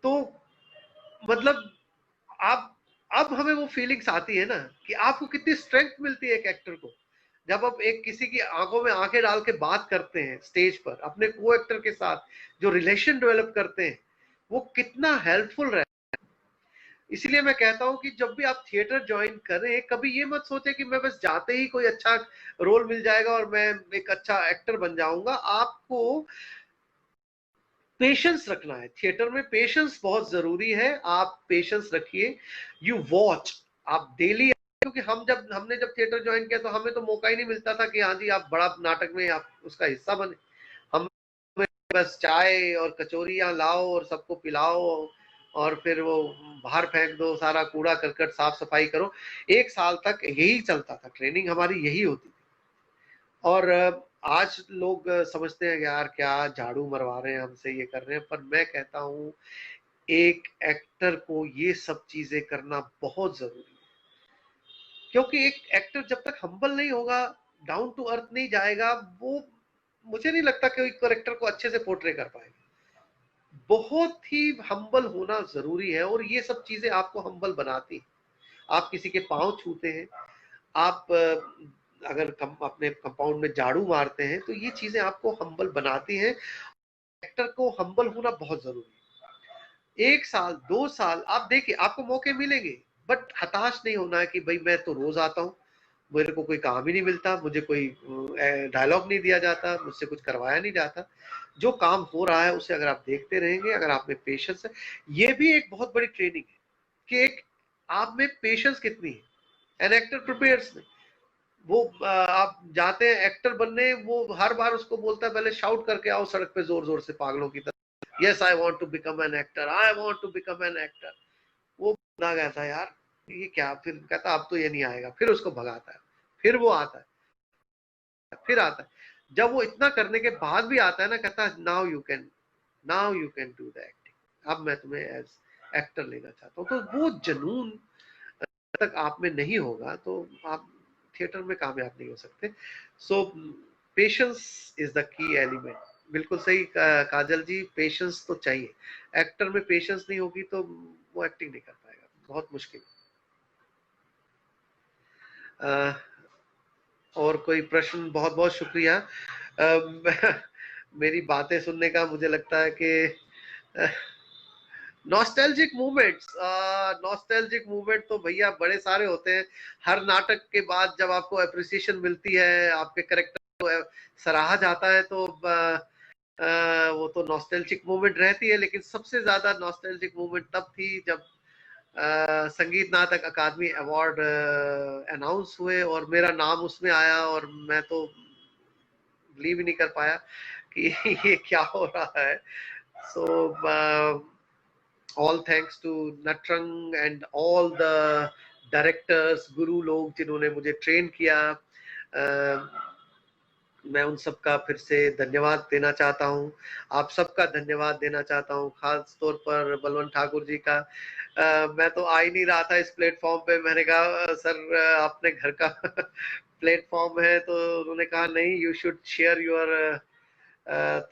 तो मतलब आप, अब हमें वो फीलिंग्स आती है ना कि आपको कितनी स्ट्रेंथ मिलती है एक एक्टर को, जब आप एक किसी की आंखों में आंखें डाल के बात करते हैं स्टेज पर अपने को एक्टर के साथ, जो रिलेशन डेवलप करते हैं, वो कितना हेल्पफुल रहता है। इसीलिए मैं कहता हूं कि जब भी आप थिएटर ज्वाइन करें, कभी ये मत सोचे कि मैं बस जाते ही कोई अच्छा रोल मिल जाएगा और मैं एक अच्छा एक्टर बन जाऊंगा। आपको पेशेंस रखना है, थिएटर में पेशेंस बहुत जरूरी है। आप पेशेंस रखिए, यू वॉच, आप डेली, क्योंकि हमने जब थिएटर ज्वाइन किया तो हमें तो मौका ही नहीं मिलता था कि हाँ जी आप बड़ा नाटक में आप उसका हिस्सा बने। हम बस चाय और कचौरियां लाओ और सबको पिलाओ और फिर वो बाहर फेंक दो, सारा कूड़ा करकट साफ सफाई करो। 1 साल तक यही चलता था, ट्रेनिंग हमारी यही होती थी। और आज लोग समझते हैं यार क्या झाड़ू मरवा रहे हैं हमसे, ये कर रहे हैं, पर मैं कहता हूँ एक एक्टर को ये सब चीजें करना बहुत जरूरी है। क्योंकि एक एक्टर जब तक हम्बल नहीं होगा, डाउन टू अर्थ नहीं जाएगा, वो मुझे नहीं लगता कि एक करेक्टर को अच्छे से पोर्ट्रे कर पाएगा। बहुत ही हम्बल होना जरूरी है, और ये सब चीजें आपको हम्बल बनाती हैं। आप किसी के पांव छूते हैं, आप अगर अपने कंपाउंड में झाड़ू मारते हैं, तो ये चीजें आपको हम्बल बनाती हैं। एक्टर को हम्बल होना बहुत जरूरी है। 1 साल 2 साल आप देखिए, आपको मौके मिलेंगे, बट हताश नहीं होना है कि भाई मैं तो रोज आता हूँ, मेरे को कोई काम ही नहीं मिलता, मुझे कोई डायलॉग नहीं दिया जाता, मुझसे कुछ करवाया नहीं जाता। जो काम हो रहा है उसे अगर आप देखते रहेंगे, अगर आप में पेशेंस है, ये भी एक बहुत बड़ी ट्रेनिंग है कि एक आप में पेशेंस कितनी है। एन एक्टर प्रिपेयर्स नहीं, वो आप जाते हैं एक्टर बनने, वो हर बार उसको बोलता है पहले शाउट करके आओ सड़क पे जोर जोर से पागलों की तरह, yes I want to become an actor, I want to become an actor. वो बंदा कहता है यार ये क्या, फिर कहता अब तो ये नहीं आएगा, फिर उसको भगाता है, फिर वो आता है, फिर आता है। जब वो इतना करने के बाद भी आता है ना, कहता है now you can do the acting, अब मैं तुम्हें एज एक्टर लेना चाहता हूँ। तो वो जुनून तक आप में नहीं होगा तो आप थिएटर में कामयाब नहीं हो सकते। So patience is the key element. बिल्कुल सही काजल जी, पेशेंस तो चाहिए। एक्टर में पेशेंस नहीं होगी तो वो एक्टिंग नहीं कर पाएगा, बहुत मुश्किल। और कोई प्रश्न? बहुत बहुत शुक्रिया। मेरी बातें सुनने का मुझे लगता है कि नॉस्टैल्जिक मूवमेंट्स, नॉस्टैल्जिक मूवमेंट तो भैया बड़े सारे होते हैं। हर नाटक के बाद जब आपको अप्रिसिएशन मिलती है, आपके करेक्टर को सराहा जाता है, तो वो तो नॉस्टैल्जिक मूवमेंट रहती है। लेकिन सबसे ज्यादा नॉस्टैल्जिक मूवमेंट तब थी जब संगीत नाटक अकादमी अवार्ड अनाउंस हुए और मेरा नाम उसमें आया, और मैं तो बिलीव ही नहीं कर पाया कि ये क्या हो रहा है। So all thanks to Natrang and all the directors, गुरु लोग जिन्होंने मुझे ट्रेन किया। मैं उन सबका फिर से धन्यवाद देना चाहता हूँ। आप सबका धन्यवाद देना चाहता हूँ, खास तौर पर बलवंत ठाकुर जी का। मैं तो आ ही नहीं रहा था इस प्लेटफॉर्म पे। मैंने कहा सर अपने घर का प्लेटफॉर्म है, तो उन्होंने कहा नहीं, you should share your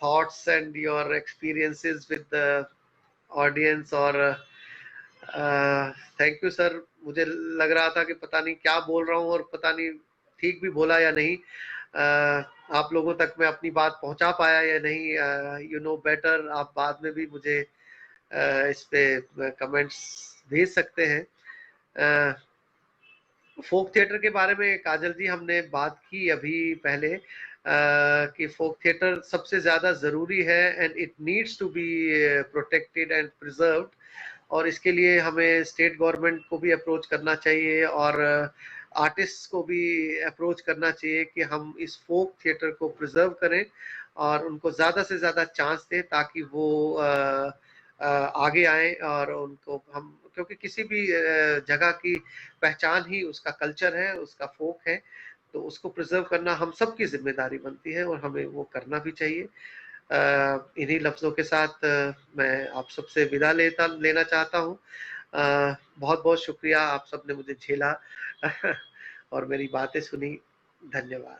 thoughts and your experiences with the audience. और थैंक यू सर। मुझे लग रहा था कि पता नहीं क्या बोल रहा हूँ, और पता नहीं ठीक भी बोला या नहीं, आप लोगों तक मैं अपनी बात पहुंचा पाया या नहीं। यू नो बेटर, आप बाद में भी मुझे इस पे कमेंट्स भेज सकते हैं। फोक थिएटर के बारे में काजल जी हमने बात की अभी पहले, कि फोक थिएटर सबसे ज्यादा जरूरी है, and it needs to be protected and preserved. और इसके लिए हमें स्टेट गवर्नमेंट को भी अप्रोच करना चाहिए, और आर्टिस्ट को भी अप्रोच करना चाहिए कि हम इस फोक थिएटर को प्रिजर्व करें और उनको ज़्यादा से ज़्यादा चांस दें, ताकि वो आगे आए। और उनको हम, क्योंकि किसी भी जगह की पहचान ही उसका कल्चर है, उसका फोक है, तो उसको प्रिजर्व करना हम सबकी जिम्मेदारी बनती है, और हमें वो करना भी चाहिए। इन्हीं लफ्ज़ों के साथ मैं आप सबसे विदा लेना चाहता हूँ। बहुत बहुत शुक्रिया, आप सबने मुझे झेला और मेरी बातें सुनी। धन्यवाद।